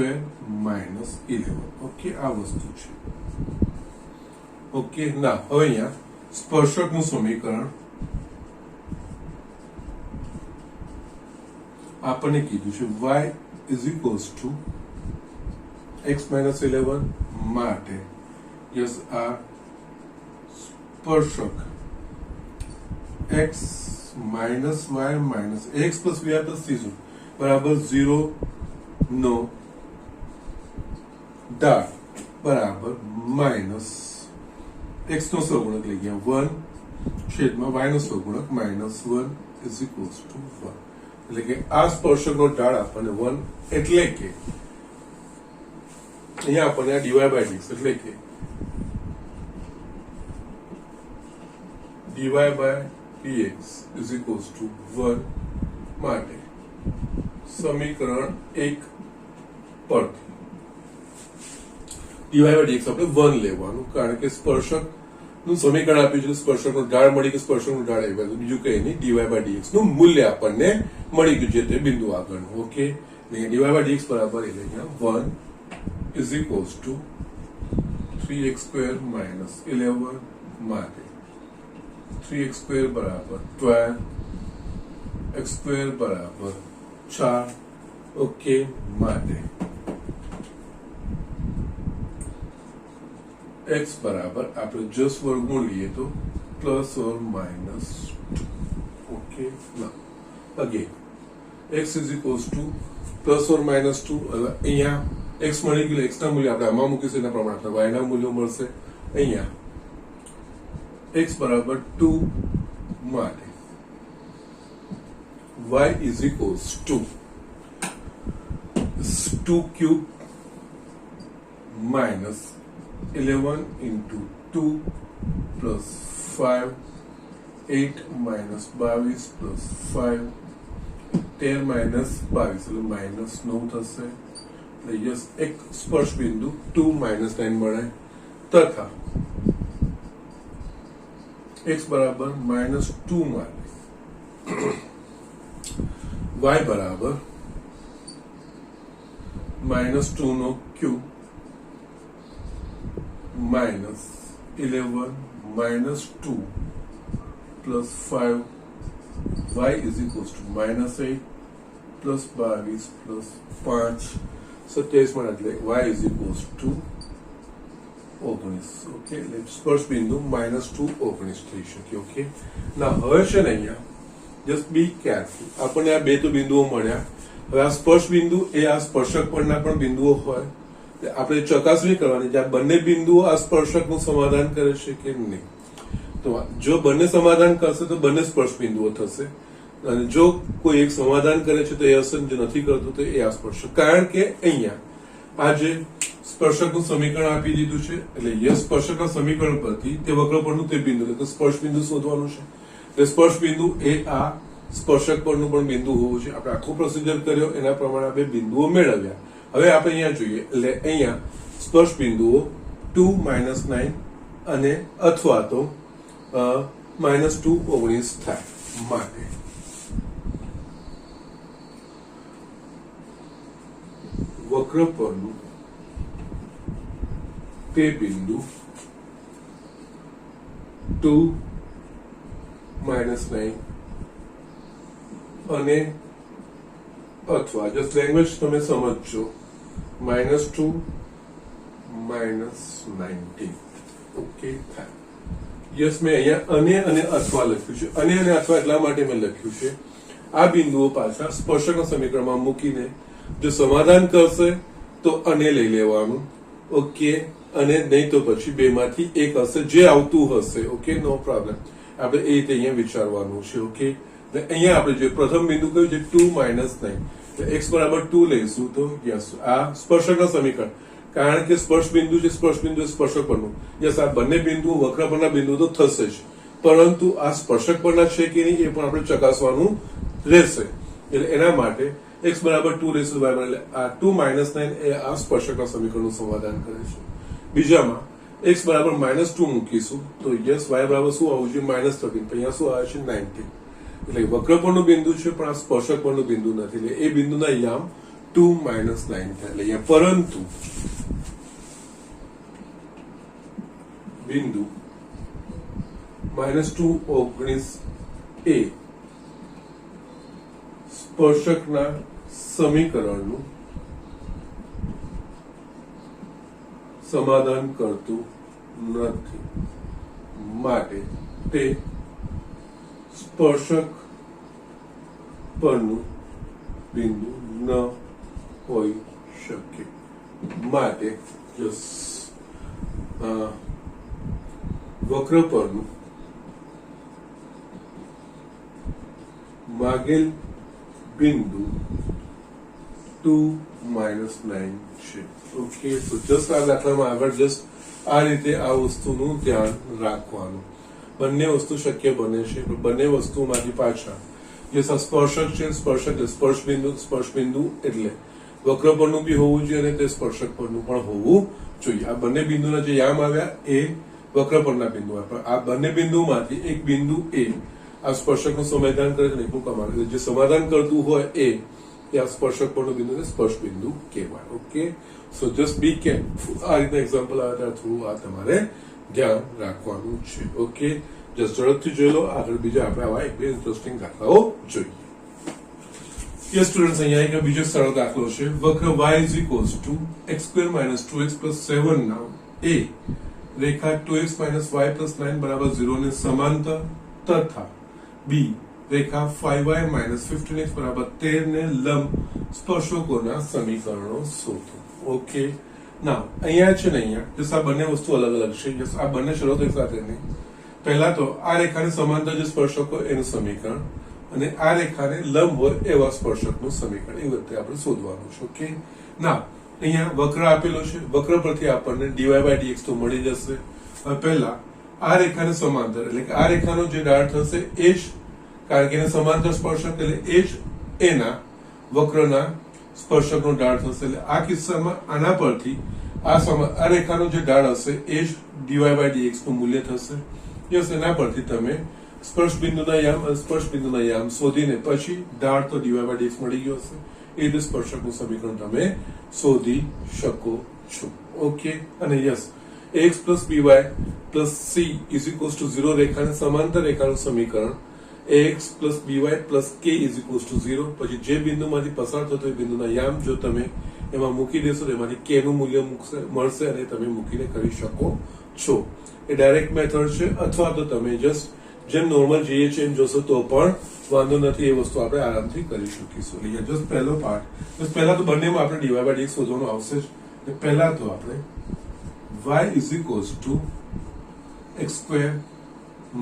minus 11. ઓકે, આ વસ્તુ છે. ઓકે, ના હવે અહીંયા સ્પર્શકનું સમીકરણ આપણને કીધું છે y is equals to x minus 11 માટે યસ આ સ્પર્શક x minus y minus x plus y plus c બરાબર 0 નો ઢાળ બરાબર માઇનસ x નો સહગુણક લઈ ગયા 1 છેદમાં y નો સહગુણક માઇનસ 1 is equals to 1. એટલે કે આ સ્પર્શકનો ઢાળ આપણને 1 એટલે કે અહીંયા આપણને આ dy by dx એટલે કે dy by dx is equals to 1 માટે સમીકરણ 1 પરથી dy by dx આપણે 1 લેવાનું, કારણ કે સ્પર્શક નું સમીકરણ આપ્યું છે. સ્પર્શકનો ઢાળ મળી કે સ્પર્શકનો ઢાળ આવ્યું બીજું કઈ નહીં, dy by dx નું મૂલ્ય આપણને મળી ગયું છે તે બિંદુ આગળનું. ઓકે, એટલે dy by dx બરાબર એટલે અહીંયા 1 is equals to 3x² minus 11 માટે 3x² બરાબર 12 x² બરાબર 4. ઓકે, માટે x બરાબર આપણે જસ્ટ વર્ગમૂળ લઈએ તો પ્લસ ઓર માઇનસ 2. ઓકે, ના again x is equals two plus or minus 2. હવે અહીંયા x મળી ગયું, x ના મૂલ્ય આપણે આમાં મૂકીશું એના પ્રમાણે આપણે y ના મૂલ્યો મળશે. અહીંયા x બરાબર 2 માટે y is equals to 2 cube minus 11 into 2 plus 5 8 minus 22 plus 5 13 minus 22 એટલે minus 9 થશે એટલે યસ એક સ્પર્શ બિંદુ 2 minus 9 મળે તથા x બરાબર -2 માટે y બરાબર -2 નો cube minus 11 minus 2 plus 5 y is equals to -8 plus 22 plus 5 27 માં એટલે y is equals to 19 okay એટલે સ્પર્શ બિંદુ -2 19 થઈ શકે ઓકે ના હવે છે ને અહીંયા જસ્ટ બી કેરફુલ આપણને આ બે તો બિંદુઓ મળ્યા હવે આ સ્પર્શ બિંદુ એ આ સ્પર્શક પરના પણ બિંદુઓ હોય આપણે ચકાસણી કરવાની છે આ બંને બિંદુઓ આ સ્પર્શકનું સમાધાન કરે છે કે નહીં તો જો બંને સમાધાન કરશે તો બંને સ્પર્શ બિંદુઓ થશે અને જો કોઈ એક સમાધાન કરે છે તો એ અસર જે નથી કરતું તો એ આ સ્પર્શક કારણ કે અહીંયા આ જે સ્પર્શકનું સમીકરણ આપી દીધું છે એટલે યસ સ્પર્શકના સમીકરણ પરથી તે વક્ર પરનું તે બિંદુ એટલે સ્પર્શ બિંદુ શોધવાનું છે એટલે સ્પર્શ બિંદુ એ આ સ્પર્શક પરનું પણ બિંદુ હોવું છે આપણે આખો પ્રોસિજર કર્યો એના પ્રમાણે આપણે બિંદુઓ મેળવ્યા હવે આપણે અહીંયા જોઈએ એટલે અહીંયા સ્પર્શ બિંદુઓ 2 -9 અને અથવા તો -2 19 થાય માટે વક્ર પરનું તે બિંદુ 2 -9 અને અથવા જસ્ટ લેંગ્વેજ તમે સમજજો -2 -19 ઓકે થાય યસ મેં અહીંયા અને અથવા લખ્યું છે અને અથવા એટલા માટે મેં લખ્યું છે આ બિંદુઓ પાછા સ્પર્શકના સમીકરણમાં મૂકીને જો સમાધાન કરશે તો અને લઈ લેવાનું ઓકે અને નહીં તો પછી બેમાંથી એક હશે જે આવતું હશે ઓકે નો પ્રોબ્લેમ આપણે એ રીતે અહીંયા વિચારવાનું છે ઓકે અહીંયા આપણે જે પ્રથમ બિંદુ કયું છે 2 -9 x બરાબર 2 લઈશું તો યસ આ સ્પર્શકના સમીકરણ કારણ કે સ્પર્શ બિંદુ છે સ્પર્શ બિંદુ સ્પર્શક પરનું યસ આ બંને બિંદુઓ વક્ર પરના બિંદુ તો થશે જ પરંતુ આ સ્પર્શક પરના છે કે નહીં એ પણ આપણે ચકાસવાનું રહેશે એટલે એના માટે x બરાબર 2 લઈશું y એટલે આ 2 -9 એ આ સ્પર્શકના સમીકરણનું સમાધાન કરે છે બીજામાં x બરાબર -2 મૂકીશું તો યસ y બરાબર શું આવવું જોઈએ -13 અહીંયા શું આવે છે 19 એટલે વક્ર પરનું બિંદુ છે પણ આ સ્પર્શક પરનું બિંદુ નથી એટલે એ બિંદુના યામ 2 - 9 થાય એટલે અહીંયા પરંતુ બિંદુ -2 19 એ સ્પર્શકના સમીકરણનું સમાધાન કરતું નથી માટે તે સ્પર્શક પરનું બિંદુ ન હોઈ શકે માટે વક્ર પરનું માગેલ બિંદુ 2 - 9 છે ઓકે તો જસ્ટ આ દાખલામાં આગળ જસ્ટ આ રીતે આ વસ્તુનું ધ્યાન રાખવાનું બંને વસ્તુ શક્ય બને છે બંને વસ્તુમાંથી પાછા જે સ્પર્શક છે સ્પર્શ બિંદુ એટલે વક્ર પરનું બી હોવું જોઈએ અને તે સ્પર્શક પરનું પણ હોવું જોઈએ આ બંને બિંદુના જે યામ આવ્યા એ વક્ર પરના બિંદુ આ બંને બિંદુમાંથી એક બિંદુ એ આ સ્પર્શકનું સમાધાન કરે છે એટલું કમાલ જે સમાધાન કરતું હોય એ આ સ્પર્શક પરનું બિંદુ સ્પર્શ બિંદુ કહેવાય okay so just be careful આ રીતના એક્ઝામ્પલ આવે ત્યાં થોડું આ તમારે ધ્યાન રાખવાનું છે ઓકે જસ્ટ ઝડપથી જોઈ લો આગળ બીજા આપણે આવા એક બે ઇન્ટરેસ્ટિંગ દાખલાઓ જોઈએ યસ સ્ટુડન્ટ્સ અહીંયા એક બીજો સરળ દાખલો છે વક્ર y = x² - 2x + 7 ના એ રેખા 2x - y + 9 = 0 ને સમાંતર તથા બી રેખા 5y - 15x = 13 ને લંબ સ્પર્શકોના સમીકરણો શોધો ઓકે ના અહીંયા છે ને અહીંયા જસ આ બંને વસ્તુ અલગ અલગ છે જસ આ બંને શરતો એક સાથે નહીં પહેલા તો આ રેખાને સમાંતર જે સ્પર્શક હોય એનું સમીકરણ અને આ રેખાને લંબ હોય એવા સ્પર્શકનું સમીકરણ એ વખતે આપણે શોધવાનું છે. ઓકે, ના અહીંયા વક્ર આપેલો છે, વક્ર પરથી આપણને dy/dx તો મળી જશે. હવે પહેલા આ રેખાને સમાંતર એટલે કે આ રેખાનો જે ઢાળ થશે એ જ, કારણ કે એને સમાંતર સ્પર્શક એટલે એ જ એના વક્રના સ્પર્શકનો ઢાળ થશે. એટલે આ કિસ્સામાં આના પરથી આ રેખાનો જે ઢાળ હશે એ જ dy/dx નું મૂલ્ય થશે. યસ, એના પરથી તમે સ્પર્શ બિંદુના યામ અને સ્પર્શ બિંદુના યામ શોધીને પછી ઢાળ તો dy/dx મળી ગયો હશે. એ રીતે સ્પર્શકનું સમીકરણ તમે શોધી શકો છો. ઓકે, અને yes, ax plus by plus c is equals to 0 રેખાને સમાંતર રેખાનું સમીકરણ ax plus by plus k is equals to 0. પછી જે બિંદુમાંથી પસાર થતો એ બિંદુના યામ જો તમે એમાં મૂકી દેશો તો એમાંથી k નું મૂલ્ય મળશે અને તમે મૂકીને કરી શકો છો. એ ડાયરેક્ટ મેથડ છે, અથવા તો તમે જસ્ટ જેમ નોર્મલ જઈએ છીએ એમ જોશો તો પણ વાંધો નથી. એ વસ્તુ આપણે આરામથી કરી શકીશું. એટલે જસ્ટ પહેલો પાર્ટ, જસ્ટ પહેલા તો બંનેમાં આપણે dy/dx શોધવાનું આવશે જ. પહેલા તો આપણે y is equals to x square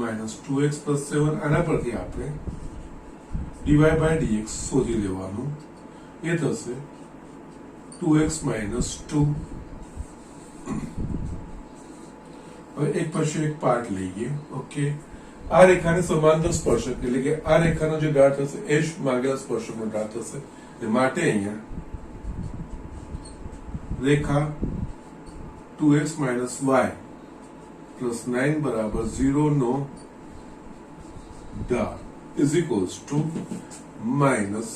minus 2x plus 7 આના પરથી આપણે dy/dx શોધી લેવાનું. એ થશે 2x minus 2. હવે એક પછી એક પાર્ટ લઈએ. ઓકે, આ રેખાને સમાંતર સ્પર્શક એટલે કે આ રેખાનો જે ઢાળ થશે એ જ માંગેલા સ્પર્શકનો ઢાળ થશે. એટલે માટે અહીંયા રેખા 2x minus y plus 9 બરાબર 0 નો ઢાળ is equals to minus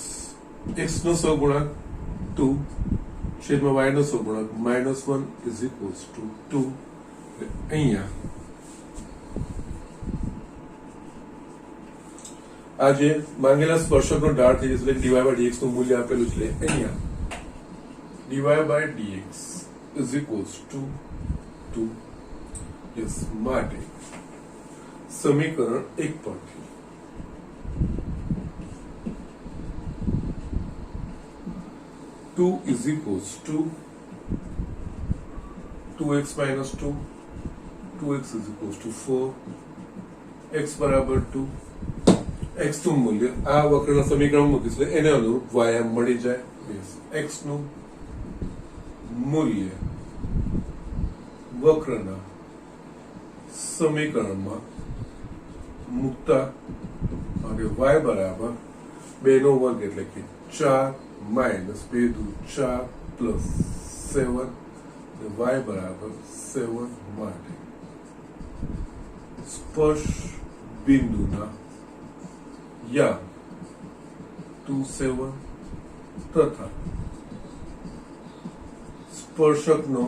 x નો સહગુણક 2 છેદમાં y નો સહગુણક -1 is equals to 2. અહીંયા આ જે માંગેલા સ્પર્શકનો ઢાળ થઈ જશે એટલે dy/dx નું મૂલ્ય આપેલું છે. અહીંયા dy/dx is equals to 2. yes, માટે સમીકરણ 1 પરથી two is equals to 2x minus 2, 2x is equals to 4, x બરાબર 2. x નું મૂલ્ય આ વક્રના સમીકરણમાં મૂકીશું એને અનુરૂપ y એમ મળી જાય. yes, x નું મૂલ્ય વક્રના સમીકરણમાં મૂકતા અને y બરાબર 2 નો વર્ગ એટલે કે 4 minus 2 દુ 4 plus 7 y બરાબર 7 માટે સ્પર્શ બિંદુના યામ 2 7 તથા સ્પર્શકનો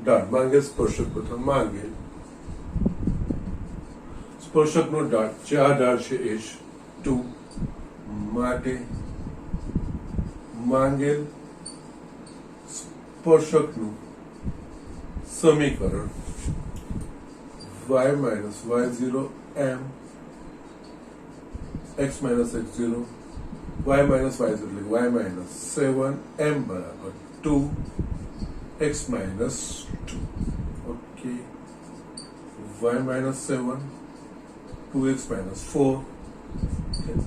ઢાળ માંગે સ્પર્શક પ્રથમ માંગે સ્પર્શકનો ઢાળ જે આ ઢાળ છે એ 2 માટે માંગેલ સ્પર્શકનું સમીકરણ y minus y0 m x minus x0 y minus y0 એટલે y minus 7 m બરાબર 2 x minus 2. Okay, y minus 7 2x minus 4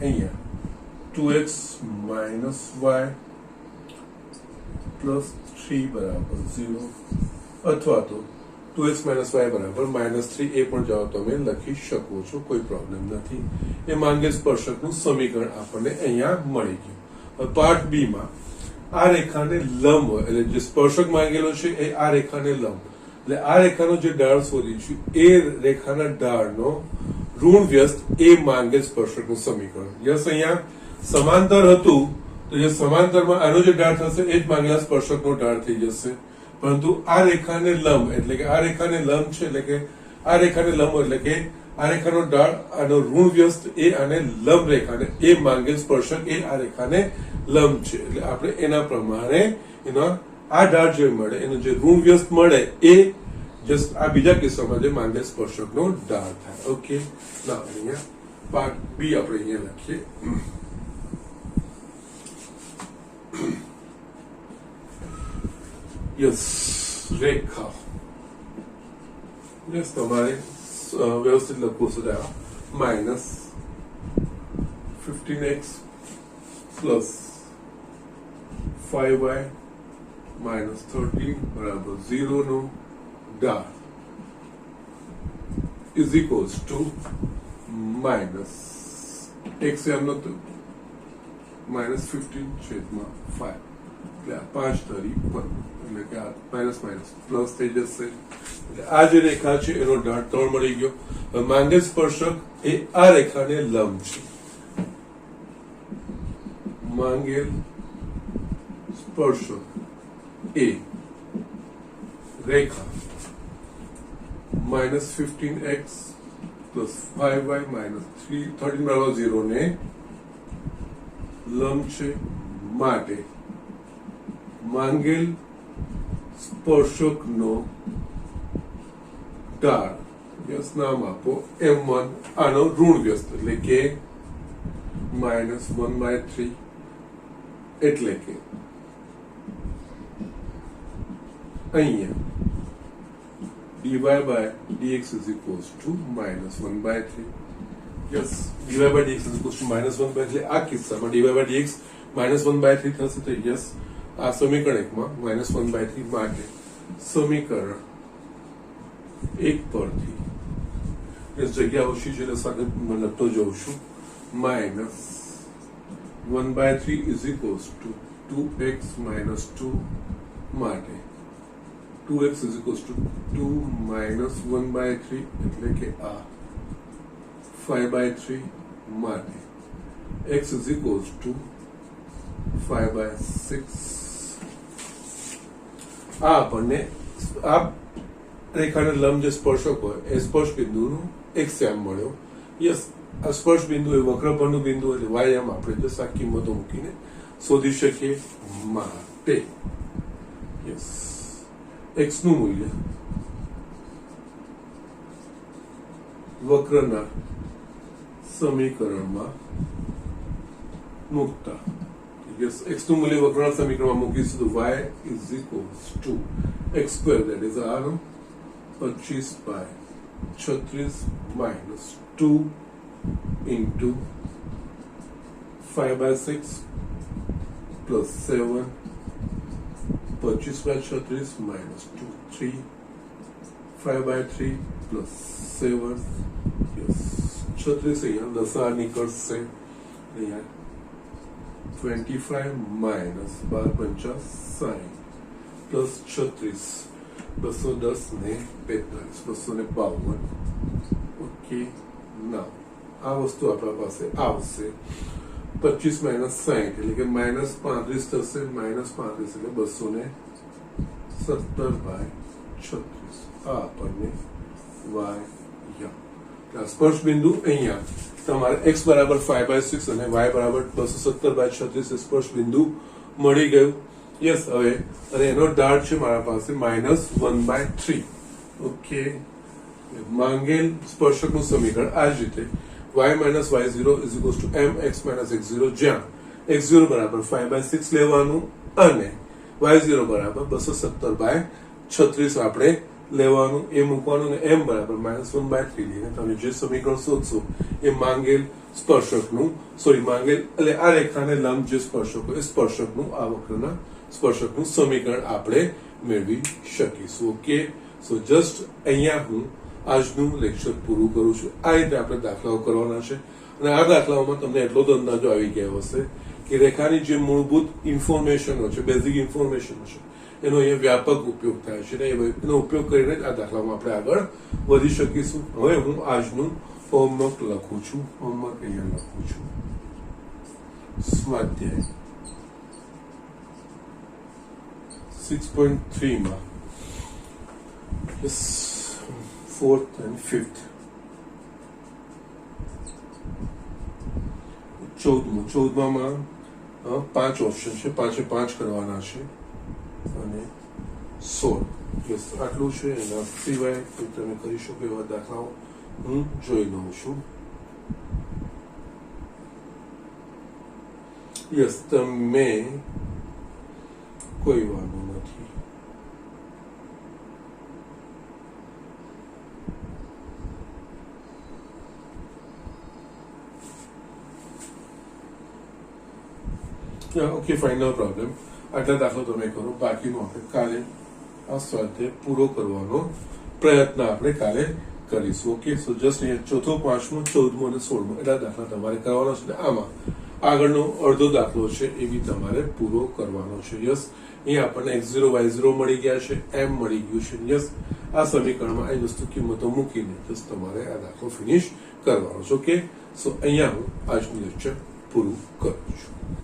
અહીંયા 2x minus y plus 3 બરાબર 0 અથવા તો 2x minus y બરાબર -3 એ પણ જવાબ તમે લખી શકો છો. કોઈ પ્રોબ્લેમ નથી. એ માંગેલ સ્પર્શકનું સમીકરણ આપણને અહીંયા મળી ગયું. પાર્ટ બી માં આ રેખાને લંબ હોય એટલે જે સ્પર્શક માંગેલો છે એ આ રેખાને લંબ એટલે આ રેખાનો જે ઢાળ શોધીશું એ રેખાના ઢાળનો ઋણ વ્યસ્ત એ માંગેલ સ્પર્શકનું સમીકરણ. યસ, અહીંયા સમાંતર હતું તો જે સમાંતરમાં આનો જે ઢાળ થશે એ જ માંગેલા સ્પર્શકનો ઢાળ થઈ જશે. પરંતુ આ રેખાને લંબ એટલે કે આ રેખાને લંબ છે એટલે કે આ રેખાને લંબ એટલે કે આ રેખાનો ઢાળ આનો ઋણ વ્યસ્ત એ આને લંબ રેખાને એ માંગેલ સ્પર્શક એ આ રેખાને લંબ છે. એટલે આપણે એના પ્રમાણે એનો આ ઢાળ જે મળે એનો જે ઋણ વ્યસ્ત મળે એ જસ્ટ આ બીજા કિસ્સામાં જે માંગેલ સ્પર્શકનો ઢાળ થાય. ઓકે, ના અહીંયા પાર્ટ બી આપણે અહીંયા લખીએ. યસ, રેખા. યસ, તમારે વ્યવસ્થિત લખવું છે minus 15x plus 5y minus 13 બરાબર 0 નો ડાર is equals to minus x એમનો તો માઇનસ 15 છેદમાં 5 એટલે આ 5 ધરી 15 એટલે કે આ માઇનસ માઇનસ પ્લસ થઈ જશે એટલે આ જે રેખા છે એનો ઢાળ 3 મળી ગયો. હવે માંગેલ સ્પર્શક એ આ રેખાને લંબ છે. માંગેલ સ્પર્શક એ રેખા minus 15x plus 5y minus 13 બરાબર 0 ને લંબ છે. માટે માંગેલ સ્પર્શકનો ઢાળ યસ નામ આપો m1 આનો ઋણ વ્યસ્ત એટલે કે માઇનસ 1/3 એટલે કે અહીંયા dy by dx is equals to minus 1/3. Yes, dy by dx is equals to minus 1/3. આ કિસ્સામાં dy by dx minus 1/3 થશે તો yes આ સમીકરણ એકમાં minus 1/3 માટે સમીકરણ એક પરથી એ જગ્યા ઓછી છે એટલે સાથે લખતો જઉં છું minus 1/3 is equals to 2x minus 2 માટે 2x is equals to 2 minus 1/3 એટલે કે આ 5/3 માટે x is equals to 5/6. આ આપણને આ રેખાને લંબ જે સ્પર્શક હોય એ સ્પર્શ બિંદુનું એક્સએમ મળ્યો. યસ આ સ્પર્શ બિંદુ એ વક્ર પરનું બિંદુ એટલે વાયમ આપણે જસ આ કિંમતો મૂકીને શોધી શકીએ. માટે યસ x નું મૂલ્ય વક્રના સમીકરણમાં મૂકતા યસ x નું મૂલ્ય વક્રના સમીકરણમાં મૂકીશું તો y is equals to x square that is r 25/36 minus 2 into 5/6 plus 7 25/36 minus 2 3 5/3 plus 7 yes 36 અહીંયા દસા નીકળશે અહીંયા 25 minus 12 50 plus 36 210 ને 45 252 ઓકે નાઉ આ વસ્તુ આપણા પાસે આવશે 25 minus 60 એટલે કે minus 35 થશે minus 35 એટલે 217/36 આ આપણને y સ્પર્શ બિંદુ અહીંયા તમારે x બરાબર 5/6 અને y બરાબર 217/36 સ્પર્શ બિંદુ મળી ગયું. યસ હવે અને એનો ઢાળ છે મારા પાસે -1/3. ઓકે માંગેલ સ્પર્શકનું સમીકરણ આ જ રીતે y minus y0 is equals to mx minus x0 જ્યાં x0 બરાબર 5/6 લેવાનું અને y0 બરાબર 217/36 આપણે લેવાનું એ મૂકવાનું અને m બરાબર -1/3 લઈને તમે જે સમીકરણ શોધશો એ માંગેલ સ્પર્શકનું માંગેલ એટલે આ રેખાને લંબ જે સ્પર્શક એ સ્પર્શકનું આ વક્રના સ્પર્શકનું સમીકરણ આપણે મેળવી શકીશું. ઓકે સો જસ્ટ અહીંયા હું આજનું લેક્ચર પૂરું કરું છું. આ રીતે આપણે દાખલાઓ કરવાના છે અને આ દાખલાઓમાં તમને એટલો જ અંદાજો આવી ગયો હશે કે રેખાની જે મૂળભૂત ઇન્ફોર્મેશનો છે બેઝિક ઇન્ફોર્મેશનો છે એનો અહીંયા વ્યાપક ઉપયોગ થાય છે ને એનો ઉપયોગ કરીને જ આ દાખલામાં આપણે આગળ વધી શકીશું. હવે હું આજનું હોમવર્ક લખું છું. હોમવર્ક અહીંયા લખું છું. સ્વાધ્યાય 6.3 માં 4th and 5th 14માં 5 ઓપ્શન છે 5 કરવાના છે અને 16 યસ આટલું છે. એના સિવાય તમે કરી શકો એવા દાખલાઓ હું જોઈ લઉં છું. યસ તમે કોઈ વાંધો નથી. ઓકે ફાઇન, નો પ્રોબ્લેમ. આટલા દાખલો તમે કરો, બાકીનું આપણે કાલે આ સ્વાધ્યાય પૂરો કરવાનો પ્રયત્ન આપણે કાલે કરીશું. ઓકે, સો જસ્ટ અહીંયા ચોથો, પાંચમો, 14મો અને 16મો એટલા દાખલા તમારે કરવાનો છે. આમાં આગળનો અડધો દાખલો છે એ બી તમારે પૂરો કરવાનો છે. યસ, અહીંયા આપણને x0 y0 મળી ગયા છે, m મળી ગયું છે. યસ, આ સમીકરણમાં આ વસ્તુ કિંમતો મૂકીને જસ્ટ તમારે આ દાખલો ફિનિશ કરવાનો છે. ઓકે, સો અહીંયા હું આજનું લેક્ચર પૂરું કરું છું.